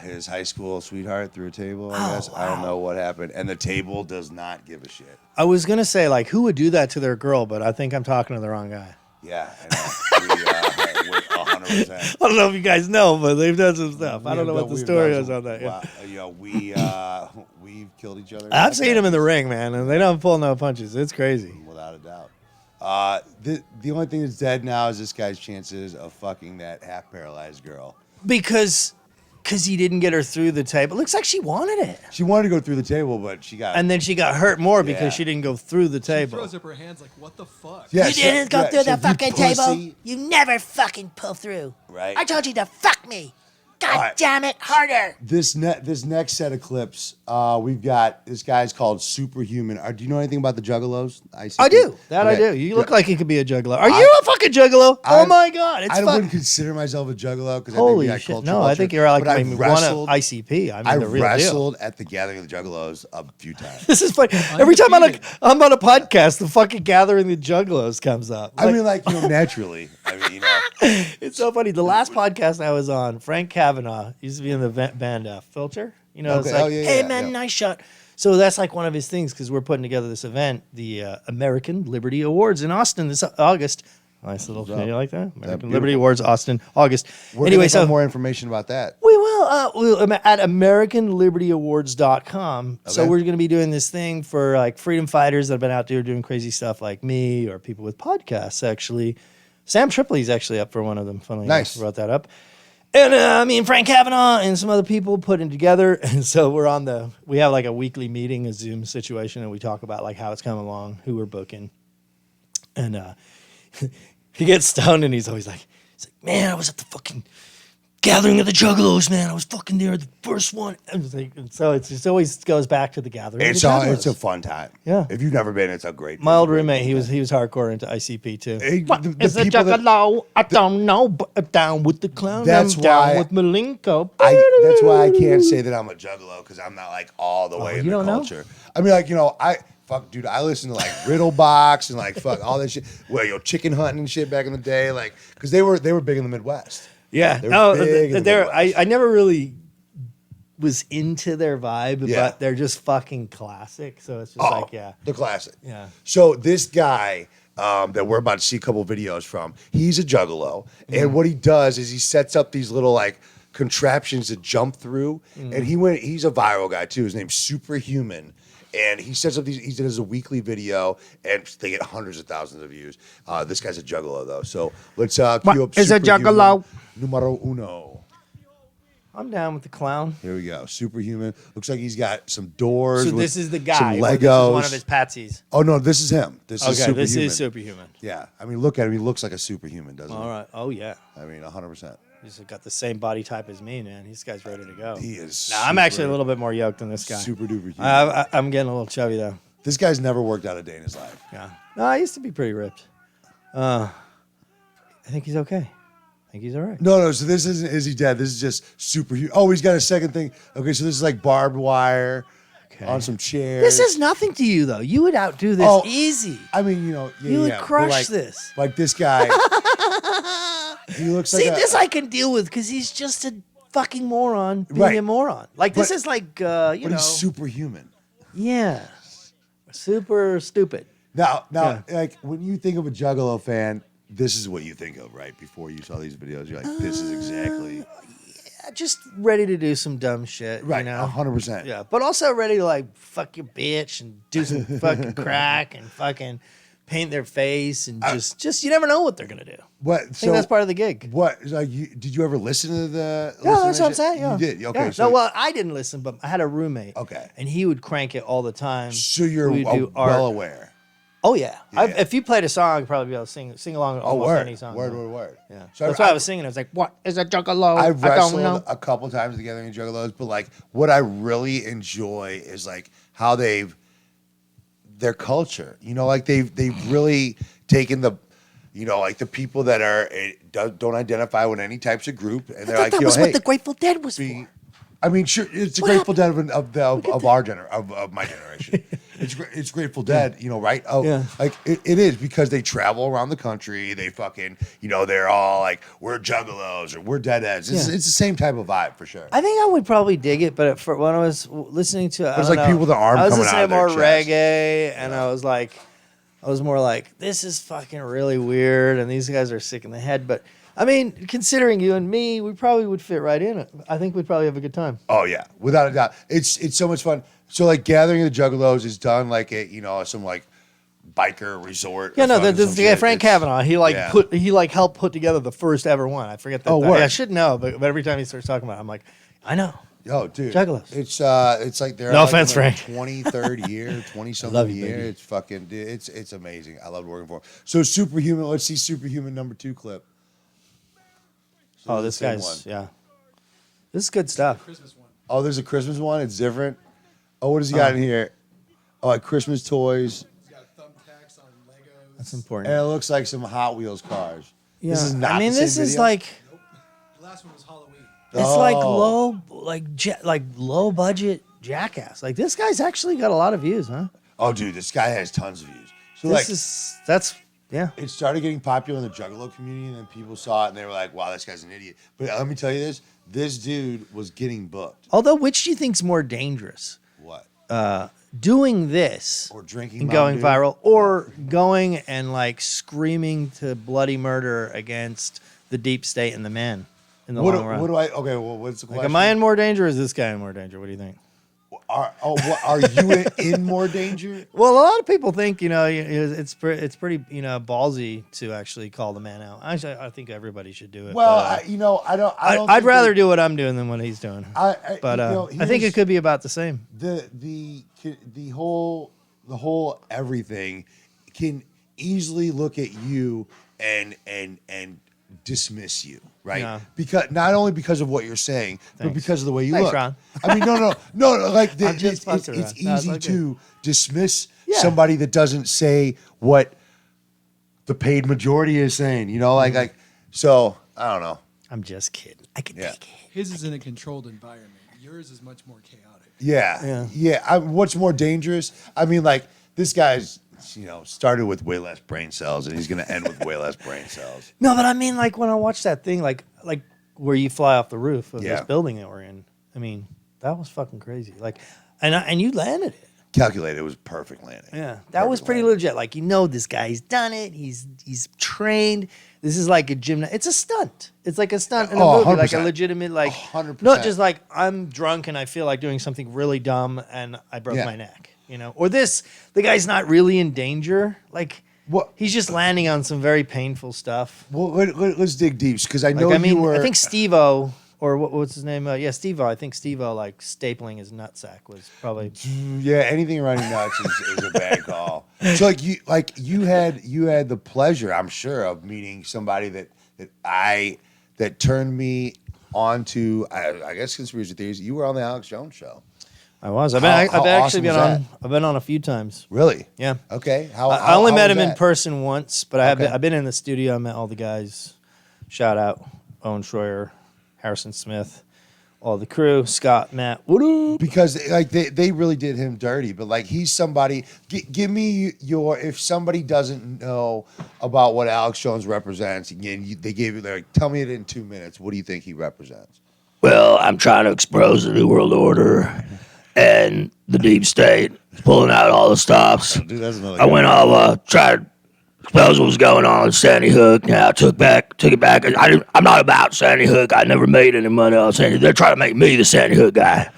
his high school sweetheart through a table, I guess. I don't know what happened. And the table does not give a shit. I was gonna say like who would do that to their girl, but I think I'm talking to the wrong guy. Yeah, I know. We're 100%. I don't know if you guys know, but they've done some stuff. I don't know what the story is on that. Yeah. We've killed each other. I've seen them in the ring, man, and they don't pull no punches. It's crazy. Without a doubt. The only thing that's dead now is this guy's chances of fucking that half paralyzed girl. Because he didn't get her through the table. It looks like she wanted it. She wanted to go through the table, but she got. And then she got hurt more because Yeah. she didn't go through the She table. throws up her hands like, what the fuck? Yeah, You didn't go through the you fucking pussy. table. You never fucking pull through. Right. I told you to fuck me. God right. damn it, harder. This next set of clips, we've got this guy's called Superhuman. Do you know anything about the Juggalos? I do. That I Okay. do. You look like you could be a juggalo. Are you a fucking juggalo? Oh my God. It's I fun. wouldn't consider myself a juggalo because I think Holy we got shit. culture. No, I think you're like but maybe one of ICP. I mean, I the real deal. wrestled at the Gathering of the Juggalos a few times. This is funny. Every time Undefeated. I'm on a podcast, the fucking Gathering the Juggalos comes up. I mean, like, naturally. I mean, It's so funny. The last podcast I was on, Frank Kavanaugh used to be in the band Filter. You know, it's Okay. like, Oh, yeah, hey, yeah, man, yeah. nice shot. So that's like one of his things because we're putting together this event, the American Liberty Awards in Austin this August. Nice little thing. You like that? American beautiful? Liberty Awards, Austin, August. we're Anyway, gonna so have more information about that. we will we'll at AmericanLibertyAwards.com. So Okay. we're going to be doing this thing for like freedom fighters that have been out there doing crazy stuff like me or people with podcasts, actually. Sam Tripoli's actually up for one of them. Funnily Nice. enough, brought that up. And me and Frank Kavanaugh and some other people putting it together. And so we have like a weekly meeting, a Zoom situation, and we talk about like how it's coming along, who we're booking. And he gets stoned and he's always like, man, I was at the fucking Gathering of the Juggalos, man. I was fucking there, the first one. I was like, and so it just always goes back to the Gathering of the Juggalos. It's a fun time. Yeah. If you've never been, it's a great. My old it's a great roommate, he was hardcore into ICP too. What Is a Juggalo? I don't know, but I'm down with the clown. That's I'm down why with Malenko. That's why I can't say that I'm a juggalo because I'm not like all the way in you the don't know? culture. I mean, like dude, I listen to like Riddle Box and like fuck all that shit. Well, chicken hunting and shit back in the day, like because they were big in the Midwest. Yeah, They're no, big in the Midwest. I never really was into their vibe, Yeah. but they're just fucking classic. So it's just like, yeah. the classic. Yeah. So this guy that we're about to see a couple videos from, he's a juggalo, and what he does is he sets up these little like contraptions to jump through, and he's a viral guy too. His name's Superhuman. And he sets up he does a weekly video, and they get hundreds of thousands of views. This guy's a juggalo, though. So let's cue up What is a Superhuman juggalo? Numero uno. I'm down with the clown. Here we go. Superhuman. Looks like he's got some doors. So with this is the some guy. Legos. This is one of his patsies. Oh, no, this is him. This is Okay, Superhuman. this is Superhuman. Yeah. I mean, look at him. He looks like a superhuman, doesn't All he? right. Oh, yeah. I mean, 100%. He's got the same body type as me, man. This guy's ready to go. He is Now, I'm super- actually a little bit more yoked than this guy. Super duper human. I'm getting a little chubby, though. This guy's never worked out a day in his life. Yeah. No, I used to be pretty ripped. I think he's okay. I think he's all right. No, so this isn't Is He Dead? This is just superhuman. Oh, he's got a second thing. Okay, so this is like barbed wire on some chairs. This is nothing to you, though. You would outdo this Oh, easy. I mean, You would but crush like, this. Like this guy, he looks See, like this I can deal with because he's just a fucking moron being Right. a moron. Like, this But- is like, but he's superhuman. yeah. Super stupid. Now, like when you think of a Juggalo fan, this is what you think of, right? Before you saw these videos, you're like, this is exactly Just ready to do some dumb shit, right, you know? 100%. Yeah, but also ready to like fuck your bitch and do some fucking crack and fucking paint their face and just you never know what they're gonna do. What? I think that's part of the gig. What? Like, did you ever listen to the? Yeah, listen that's to what I'm shit? saying. Yeah. You did. Okay. Yeah. So, No, well, I didn't listen, but I had a roommate. Okay. And he would crank it all the time. so you're We do art. well aware. Oh yeah. Yeah. If you played a song, I'd probably be able to sing along with Oh, almost word. any song. Word. Yeah. So That's why I was singing. I was like, "What is a juggalo?" I've I don't wrestled know. a couple times together in Juggalos, but like what I really enjoy is like how their culture. Like they've really taken the, like the people that are don't identify with any types of group, and they're I like, thought that was hey, what the Grateful Dead was be- for. I mean, sure, it's a Grateful Dead of our of my generation. It's Grateful Dead, right? Oh, Yeah. like it is because they travel around the country. They fucking, they're all like, we're juggalos or we're deadheads. It's the same type of vibe for sure. I think I would probably dig it, but for when I was listening to, There's like people with their arm I was coming listening out of to more their chest. reggae, and I was more like, this is fucking really weird, and these guys are sick in the head. But I mean, considering you and me, we probably would fit right in. I think we'd probably have a good time. Oh yeah, without a doubt. It's so much fun. So like Gathering of the Juggalos is done like at some like biker resort. Yeah, or no, fucking this some guy shit. Frank It's- Kavanaugh. He helped put together the first ever one. I forget that. Oh, word. I should know, but every time he starts talking about it, I'm like, I know. Oh, dude. Juggalos. It's like they're No like offense, in their Frank. 23rd year, 20 love something you, year. baby. It's fucking dude, it's amazing. I love working for him. So Superhuman, let's see Superhuman number 2 clip. So Oh, this this same guy's yeah. This is good stuff. Christmas one. Oh, there's a Christmas one. It's different. Oh, what does he got in here? Oh, like Christmas toys. He's got thumbtacks on Legos. That's And important. it looks like some Hot Wheels cars. Yeah. This is not I mean, the same this is video? like The last one was Halloween. it's like Oh. low budget Jackass. Like this guy's actually got a lot of views, huh? Oh, dude, this guy has tons of views. So That's yeah. it started getting popular in the Juggalo community, and then people saw it and they were like, "Wow, this guy's an idiot." But let me tell you this dude was getting booked. Although, which do you think's more dangerous? What? Doing this Or drinking and Mountain going Dew? viral, or going and like screaming to bloody murder against the deep state and the man in the What long run? do I? Okay, well, what's the Like, question? am I in more danger, or is this guy in more danger? What do you think? Are you in more danger? Well, a lot of people think it's pretty ballsy to actually call the man out. Actually, I think everybody should do it. Well, but, I don't. I'd think rather that- do what I'm doing than what he's doing. But I think it could be about the same. the whole everything can easily look at you and dismiss you. right? Yeah. Because not only because of what you're saying, but Thanks. because of the way you Thanks, look. Ron. I mean, no. Like I'm just fucking it's around. No, it's easy okay. to dismiss Yeah. somebody that doesn't say what the paid majority is saying. You know, Mm-hmm. like so. I don't know. I'm just kidding. I can Yeah. take it. His is in a controlled environment. Yours is much more chaotic. Yeah. What's more dangerous? I mean, like this guy's, started with way less brain cells, and he's going to end with way less brain cells. No, but I mean, like when I watched that thing, like where you fly off the roof of Yeah. this building that we're in. I mean, that was fucking crazy. Like, and you landed it. Calculated, it was perfect landing. Yeah, that was pretty legit. Like, this guy's done it. He's trained. This is like a gym. It's a stunt. It's like a stunt in a Oh, movie, like a 100%. legitimate, like 100%. not just like I'm drunk and I feel like doing something really dumb and I broke Yeah. my neck. Or the guy's not really in danger. Like, What? he's just landing on some very painful stuff. Well, let's dig deep because I know Like, I mean, you were. I think Steve-O, or what's his name? Steve-O. I think Steve-O, like, stapling his nutsack was probably... Yeah, anything around your nuts is a bad call. So you had the pleasure, I'm sure, of meeting somebody that turned me on to I guess conspiracy theories. You were on the Alex Jones show. I was. How I've awesome actually been was on. that? I've been on a few times. Really? Yeah. Okay. I only how met was him in that? person once, but Okay. I've been in the studio. I met all the guys. Shout out Owen Schroyer, Harrison Smith, all the crew, Scott, Matt. What up? Because they really did him dirty, but like he's somebody. Give me if somebody doesn't know about what Alex Jones represents, again, they gave you like tell me it in 2 minutes. What do you think he represents? Well, I'm trying to expose the New World Order and the deep state, pulling out all the stops. Dude, that's another. I went all tried to expose what was going on in Sandy Hook. Now I took it back. I'm not about Sandy Hook. I never made any money on Sandy. They're trying to make me the Sandy Hook guy.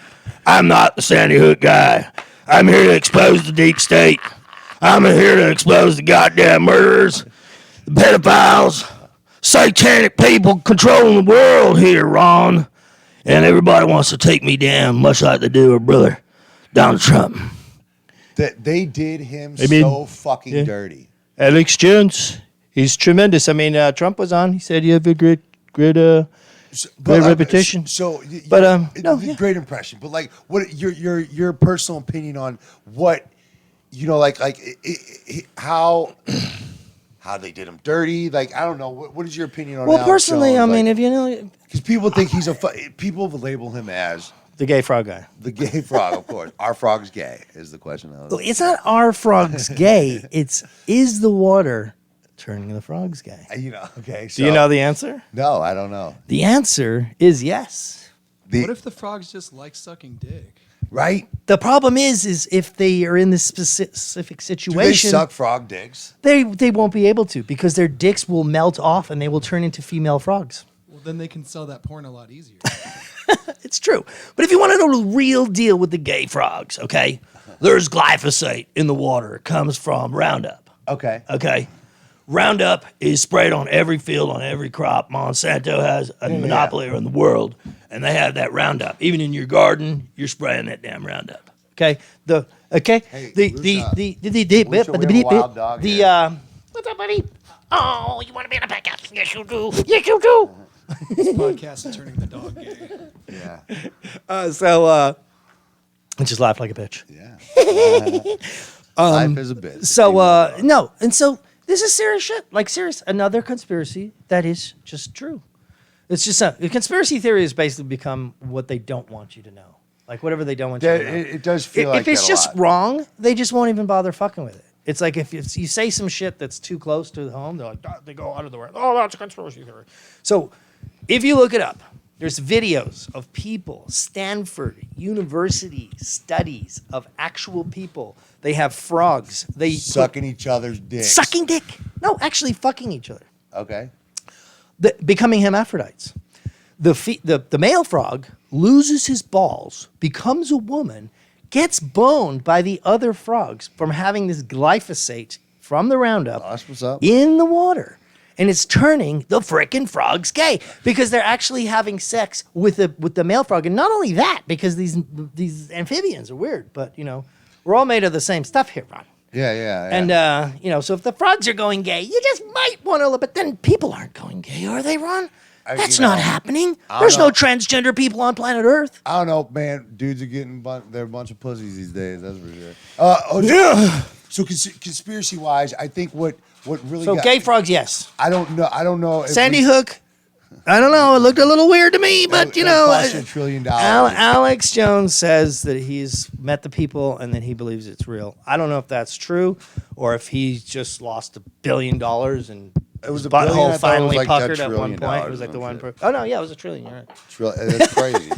I'm not the Sandy Hook guy. I'm here to expose the deep state. I'm here to expose the goddamn murderers, the pedophiles, satanic people controlling the world here, Ron. And everybody wants to take me down, much like they do our brother, Donald Trump. That they did him I mean, so fucking yeah. dirty. Alex Jones, he's tremendous. I mean, Trump was on. He said you have a great Great reputation. But, no, yeah. great impression. But like, what your personal opinion on what how they did him dirty? Like, I don't know. What is your opinion on? Well, Alex personally, Jones? I mean, Like, if you know because people think he's people label him as the gay frog guy. the gay frog. Of course, our frog's gay is the question. It's not our frogs gay. Is the water turning the frogs gay? Okay. Do you know the answer? No, I don't know. The answer is yes. What if the frogs just like sucking dick? Right? The problem is if they are in this specific Do they situation, suck frog dicks? they won't be able to because their dicks will melt off and they will turn into female frogs. Well, then they can sell that porn a lot easier. It's true. But if you want to know the real deal with the gay frogs, okay, there's glyphosate in the water. It comes from Roundup. Okay. Okay. Roundup is sprayed on every field, on every crop. Monsanto has a monopoly in the world, and they have that Roundup. Even in your garden, you're spraying that damn Roundup. Okay. Hey, Lucia, we have a wild dog here. What's up, buddy? Oh, you want to be in a podcast? Yes, you do. Yes, you do. This podcast is turning the dog gay. Yeah. So I just laughed like a bitch. Yeah. Life is a bit. So no, and so this is serious shit. Like serious, another conspiracy that is just true. It's just a conspiracy theory has basically become what they don't want you to know. Like whatever they don't want you to know. It does feel like If it's that a just lot. wrong, they just won't even bother fucking with it. It's like if you say some shit that's too close to home, they're like, they go out of the way. Oh, that's a conspiracy theory. So if you look it up, there's videos of people, Stanford University studies of actual people. They have frogs. They Sucking each other's dicks. sucking dick. No, actually fucking each other. Okay. Becoming hermaphrodites. The male frog loses his balls, becomes a woman, gets boned by the other frogs from having this glyphosate from the Roundup That's what's up. in the water. And it's turning the frickin' frogs gay because they're actually having sex with the male frog. And not only that, because these amphibians are weird, but we're all made of the same stuff here, Ron. Yeah. And so if the frogs are going gay, you just might want to, but then people aren't going gay, are they, Ron? That's you know, not happening. I don't There's know. no transgender people on planet Earth. I don't know, man. Dudes are getting they're a bunch of pussies these days. That's for sure. So conspiracy wise, I think what really So got, gay frogs, yes. I don't know. If Sandy we- Hook, I don't know. It looked a little weird to me, but you know. cost you $1 trillion. Alex Jones says that he's met the people and that he believes it's real. I don't know if that's true or if he just lost $1 billion and It was his $1 billion. I butthole thought it was finally like puckered $1 at one trillion point. It was like the or one. shit. Oh no, yeah, it was $1 trillion. You're right. It's real, that's crazy.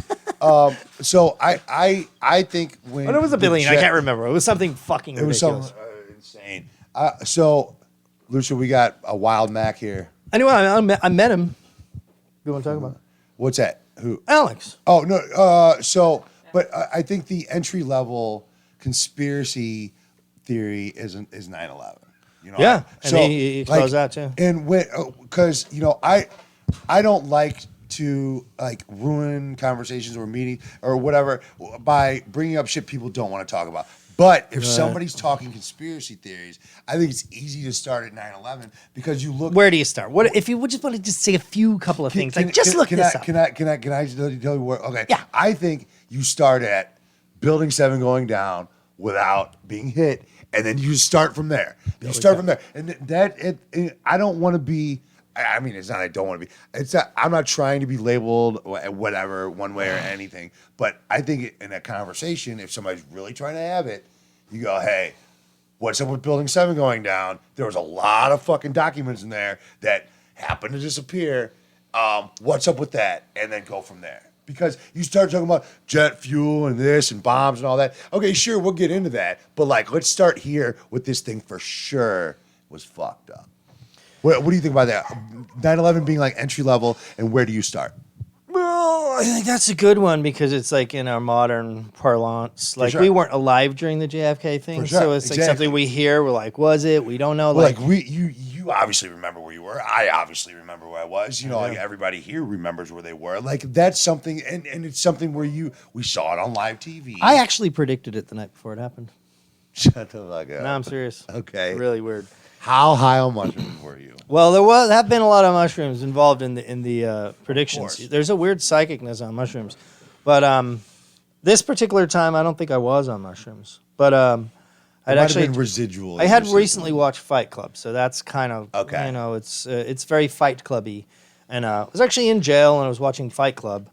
So I think when Oh, no, it was the $1 billion. I jet- can't remember. It was something fucking It was ridiculous. something insane. So, Lucia, we got a wild Mac here. Anyway, I met him. You want to talk about it? What's that? Who? Alex? Oh no. But I think the entry level conspiracy theory is 9/11. You know. Yeah, and he exposed that too. And when, because I don't like to like ruin conversations or meetings or whatever by bringing up shit people don't want to talk about. But if somebody's talking conspiracy theories, I think it's easy to start at 9/11 because you look. Where do you start? What if you would just want to just say a couple of things? Like just look this up. Can I tell you where? Okay. Yeah. I think you start at Building 7 going down without being hit, and then you start from there. You start from there, and I don't want to be. I mean, it's not. I don't want to be. It's not. I'm not trying to be labeled whatever one way or anything. But I think in a conversation, if somebody's really trying to have it, you go, "Hey, what's up with Building 7 going down? There was a lot of fucking documents in there that happened to disappear. What's up with that?" And then go from there. Because you start talking about jet fuel and this and bombs and all that. Okay, sure, we'll get into that. But like, let's start here with this thing for sure was fucked up. What do you think about that? 9/11 being like entry level, and where do you start? Well, I think that's a good one because it's like in our modern parlance. Like sure. we weren't alive during the JFK thing, For sure, so it's like exactly. something we hear. We're like, was it? We don't know. Well, like you obviously remember where you were. I obviously remember where I was. You know, like everybody here remembers where they were. Like that's something, and it's something where we saw it on live TV. I actually predicted it the night before it happened. Shut the fuck up. No, I'm serious. Okay. Really weird. How high on mushrooms were you? Well, have been a lot of mushrooms involved in the predictions. course. There's a weird psychicness on mushrooms, but this particular time I don't think I was on mushrooms. But I'd Might actually have been residual. I in had your recently system. watched Fight Club, so that's kind of Okay. You know, it's very Fight Clubby, and I was actually in jail and I was watching Fight Club,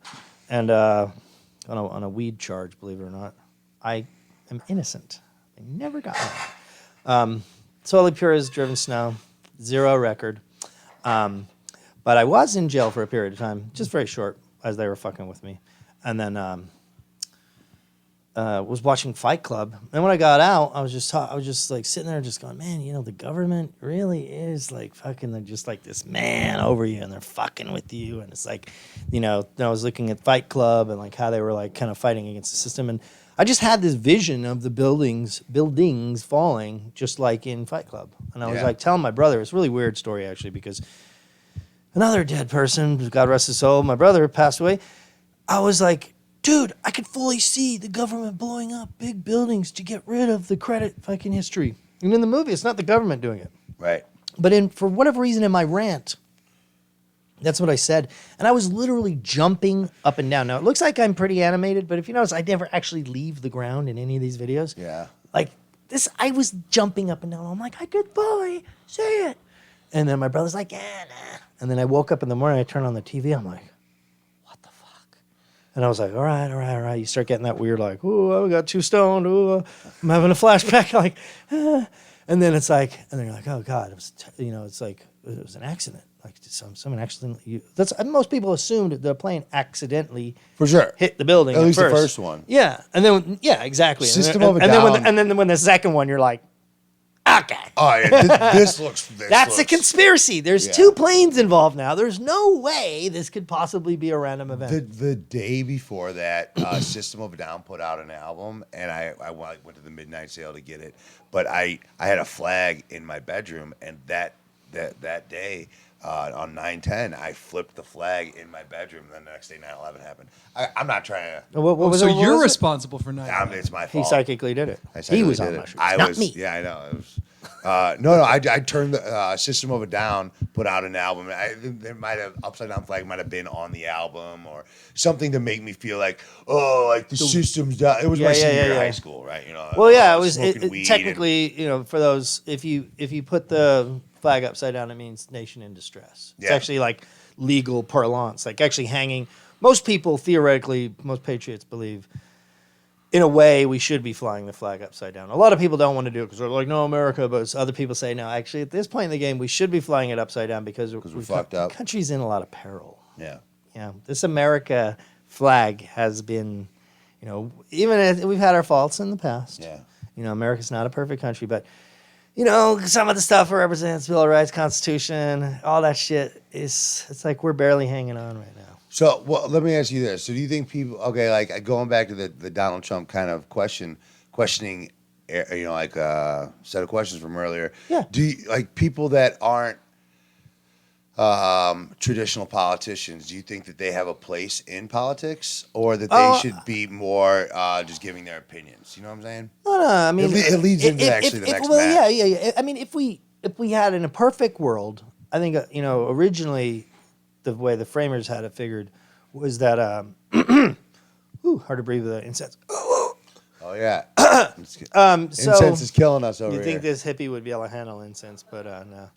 and on a weed charge, believe it or not, I am innocent. I never got one. Totally pure as driven snow, 0 record, but I was in jail for a period of time, just very short, as they were fucking with me, and then. Was watching Fight Club, and when I got out, I was just like sitting there, just going, man, you know, the government really is like fucking, they're just like this man over you, and they're fucking with you, and it's like, you know, I was looking at Fight Club and like how they were like kind of fighting against the system, and I just had this vision of the buildings falling, just like in Fight Club, and I was Yeah. like telling my brother, it's a really weird story actually because another dead person, God rest his soul, my brother passed away. I was like, dude, I could fully see the government blowing up big buildings to get rid of the credit fucking history. And in the movie, it's not the government doing it. Right. But for whatever reason in my rant, that's what I said. And I was literally jumping up and down. Now, it looks like I'm pretty animated, but if you notice, I never actually leave the ground in any of these videos. Yeah. Like this, I was jumping up and down. I'm like, I did boy, say it. And then my brother's like, yeah, nah. And then I woke up in the morning, I turn on the TV, I'm like, and I was like, all right. You start getting that weird, like, oh, I got too stoned. Oh, I'm having a flashback. Like, ah. And then it's like, and then you're like, oh God, it was, it's like, it was an accident. Like, did someone accidentally, most people assumed the plane accidentally For sure. hit the building. At least the first. first one. Yeah. And then, yeah, exactly. System and, of a and Down. then when the second one, you're like, okay. Oh yeah. This looks. That's a conspiracy. There's 2 planes involved now. There's no way this could possibly be a random event. The day before that, System of a Down put out an album, and I went to the midnight sale to get it. But I had a flag in my bedroom, and that day on 9/10, I flipped the flag in my bedroom. And then the next day, 9/11 happened. I'm not trying to. What was So it? What you're was it? responsible for 9/11. It's my He fault. psychically did it. I psychically He was did on it. mushrooms, not me. Yeah, I know. It was. No, I turned the System of a Down, put out an album. There might have Upside Down Flag might have been on the album or something to make me feel like, oh, like the system's down. It was my senior year of high school, right? You know. Well, yeah, it was smoking weed technically, for those, if you put the flag upside down, it means nation in distress. It's Yeah. actually like legal parlance, like actually hanging. Most people, theoretically, most patriots believe, in a way, we should be flying the flag upside down. A lot of people don't want to do it because they're like, no, America. But other people say, no, actually, at this point in the game, we should be flying it upside down because we're fucked up. The country's in a lot of peril. Yeah. Yeah, this America flag has been, even as we've had our faults in the past. Yeah. America's not a perfect country, but some of the stuff it represents, Bill of Rights, Constitution, all that shit it's like we're barely hanging on right now. So, well, let me ask you this. So, do you think people, okay, like going back to the Donald Trump kind of questioning, like set of questions from earlier? Yeah. Do you, like people that aren't traditional politicians, do you think that they have a place in politics or that they should be more just giving their opinions? You know what I'm saying? No, I mean, It leads into actually the next match. Yeah. I mean, if we had in a perfect world, I think, originally the way the framers had it figured was that, hard to breathe with that incense. Oh, yeah. So Incense is killing us over you'd here. think this hippie would be able to handle incense, but no.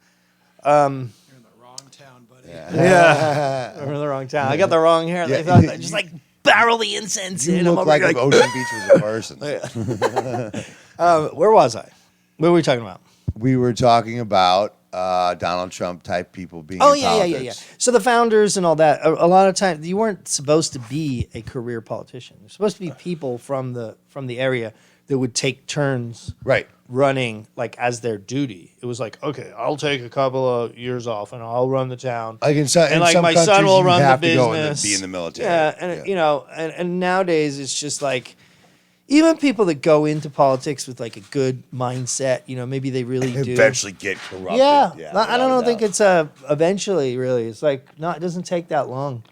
You're in the wrong town, buddy. Yeah, we're in the wrong town. I got the wrong hair. They thought I just like barrel the incense You in. look I'm like over if here Ocean Beach was a person. where was I? What were we talking about? We were talking about Donald Trump type people being in Yeah. So the founders and all that, a lot of times you weren't supposed to be a career politician. You're supposed to be people from the area that would take turns Right. running like as their duty. It was like, okay, I'll take a couple of years off and I'll run the town. Like in some like my countries, son will you run have the to go and business. be in the military. Yeah, and and nowadays it's just like even people that go into politics with like a good mindset, maybe they really do Eventually get corrupted. Yeah, without I don't a think doubt. it's eventually really. It's like it doesn't take that long,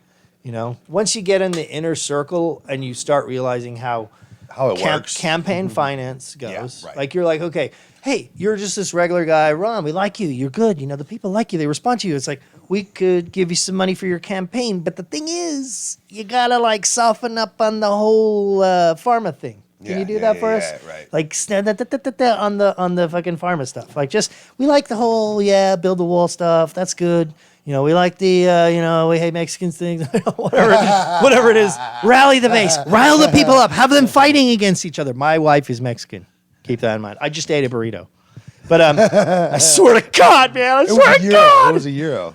Once you get in the inner circle and you start realizing how it works. campaign finance goes, right. like you're like, okay, hey, you're just this regular guy, Ron. We like you. You're good. The people like you. They respond to you. It's like we could give you some money for your campaign, but the thing is, you gotta like soften up on the whole pharma thing. Can you do that for us? Yeah, right. Like on the fucking pharma stuff. Like we like the whole build the wall stuff. That's good. We like the we hate Mexicans things. whatever it is. Rally the base. Rile the people up. Have them fighting against each other. My wife is Mexican. Keep that in mind. I just ate a burrito. But I swear to God, man. I swear to God. It was a euro.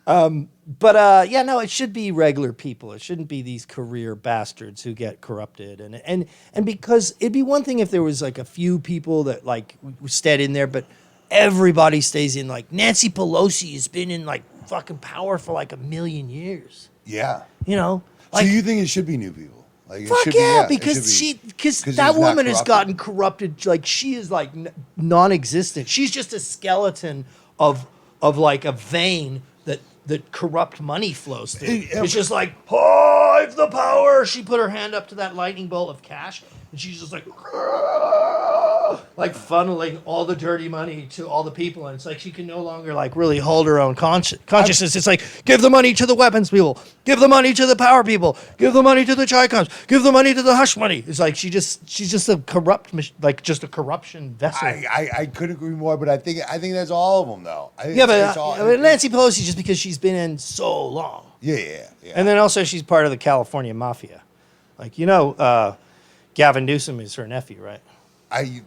But no, it should be regular people. It shouldn't be these career bastards who get corrupted. And because it'd be one thing if there was like a few people that like stayed in there, but everybody stays in. Like Nancy Pelosi has been in like fucking power for like 1,000,000 years. Yeah. Like, So you think it should be new people? Like, it fuck should yeah, be, it because should be- because 'cause that he's not woman has corrupted. gotten corrupted. Like she is like non-existent. She's just a skeleton of like a vein that corrupt money flows through. It's just like, oh, I've the power. She put her hand up to that lightning bolt of cash, and she's just like funneling all the dirty money to all the people, and it's like she can no longer like really hold her own consciousness. It's like, give the money to the weapons people, give the money to the power people, give the money to the Chi-Coms, give the money to the hush money. It's like she's just a corrupt, like just a corruption vessel. I couldn't agree more, but I think that's all of them though. I think Yeah, it's but all- Nancy Pelosi, just because she's been in so long. Yeah. And then also she's part of the California mafia. Like, Gavin Newsom is her nephew, right?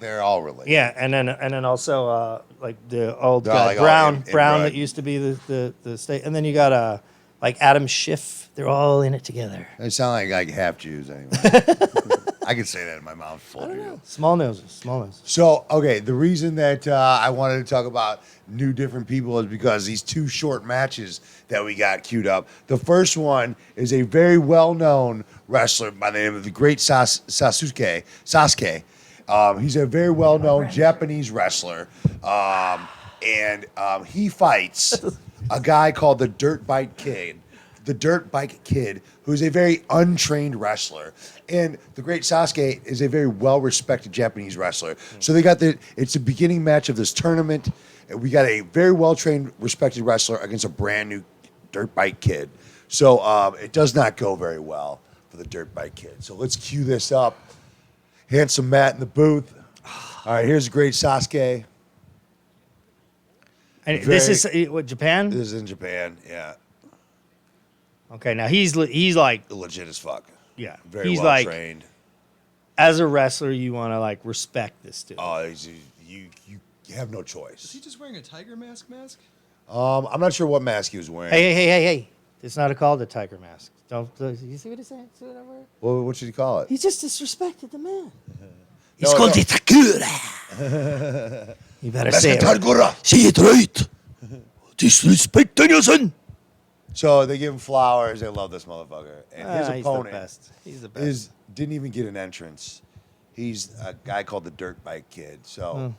They're all related. Yeah, and then also like the old They're all, guy, like, all Brown inbred. that used to be the state. And then you got like Adam Schiff. They're all in it together. They sound like half Jews anyway. I can say that in my mouth full of you. Small noses. So, okay, the reason that I wanted to talk about new different people is because these two short matches that we got queued up. The first one is a very well-known wrestler by the name of the Great Sasuke. He's a very well-known Japanese wrestler, and he fights a guy called the Dirt Bike Kid. the Dirt Bike Kid, who's a very untrained wrestler, and the Great Sasuke is a very well-respected Japanese wrestler. So they got it's the beginning match of this tournament. And we got a very well-trained, respected wrestler against a brand new Dirt Bike Kid. So it does not go very well for the Dirt Bike Kid. So let's cue this up. Handsome Matt in the booth. All right, here's the Great Sasuke. And this is what, Japan? This is in Japan, yeah. Okay, now he's like, Legit as fuck. yeah, Very he's well like, trained. as a wrestler, you want to like respect this dude. Oh, you have no Is choice. he just wearing a tiger mask? I'm not sure what mask he was wearing. Hey! It's not called a tiger mask. Don't you see what he's saying? See what I'm wearing? Well, what should he call it? He just disrespected the man. It's called the Takura. You better say it. Targura. Say it right. Disrespecting your son. So they give him flowers. They love this motherfucker. And his He's the opponent best. He's the best. didn't even get an entrance. He's a guy called the Dirt Bike Kid. So,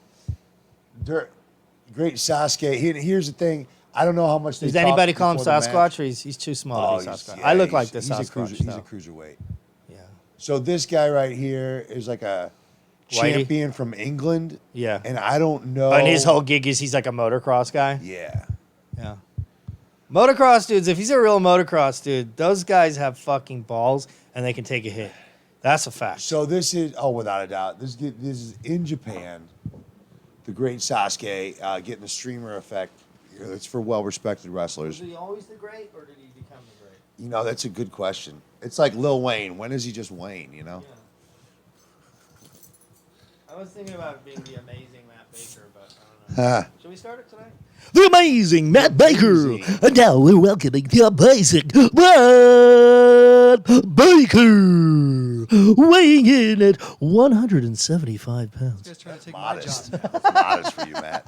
Great Sasuke. Here's the thing. I don't know how much they Does anybody talked call him before the Sasquatch, match. or he's too small to be he's- Sasquatch? yeah, I look like the he's a Sasquatch. He's a though. cruiserweight. Yeah. So this guy right here is like a Whitey? champion from England. Yeah. And I don't know. And his whole gig is he's like a motocross guy. Yeah. Yeah. Motocross dudes, if he's a real motocross dude, those guys have fucking balls and they can take a hit. That's a fact. So this is, without a doubt, this is in Japan. The Great Sasuke getting the streamer effect. It's for well-respected wrestlers. he always the great, or did he become the great? You know, that's a good question. It's like Lil Wayne. When is he just Wayne, you know? I was thinking about being the amazing Matt Baker, but I don't Ha. know. Should we start it tonight? The amazing Matt Baker. Amazing. And now we're welcoming the amazing Matt Baker. Weighing in at 175 pounds. This guy's trying to take Modest. my job. That's modest for you, Matt.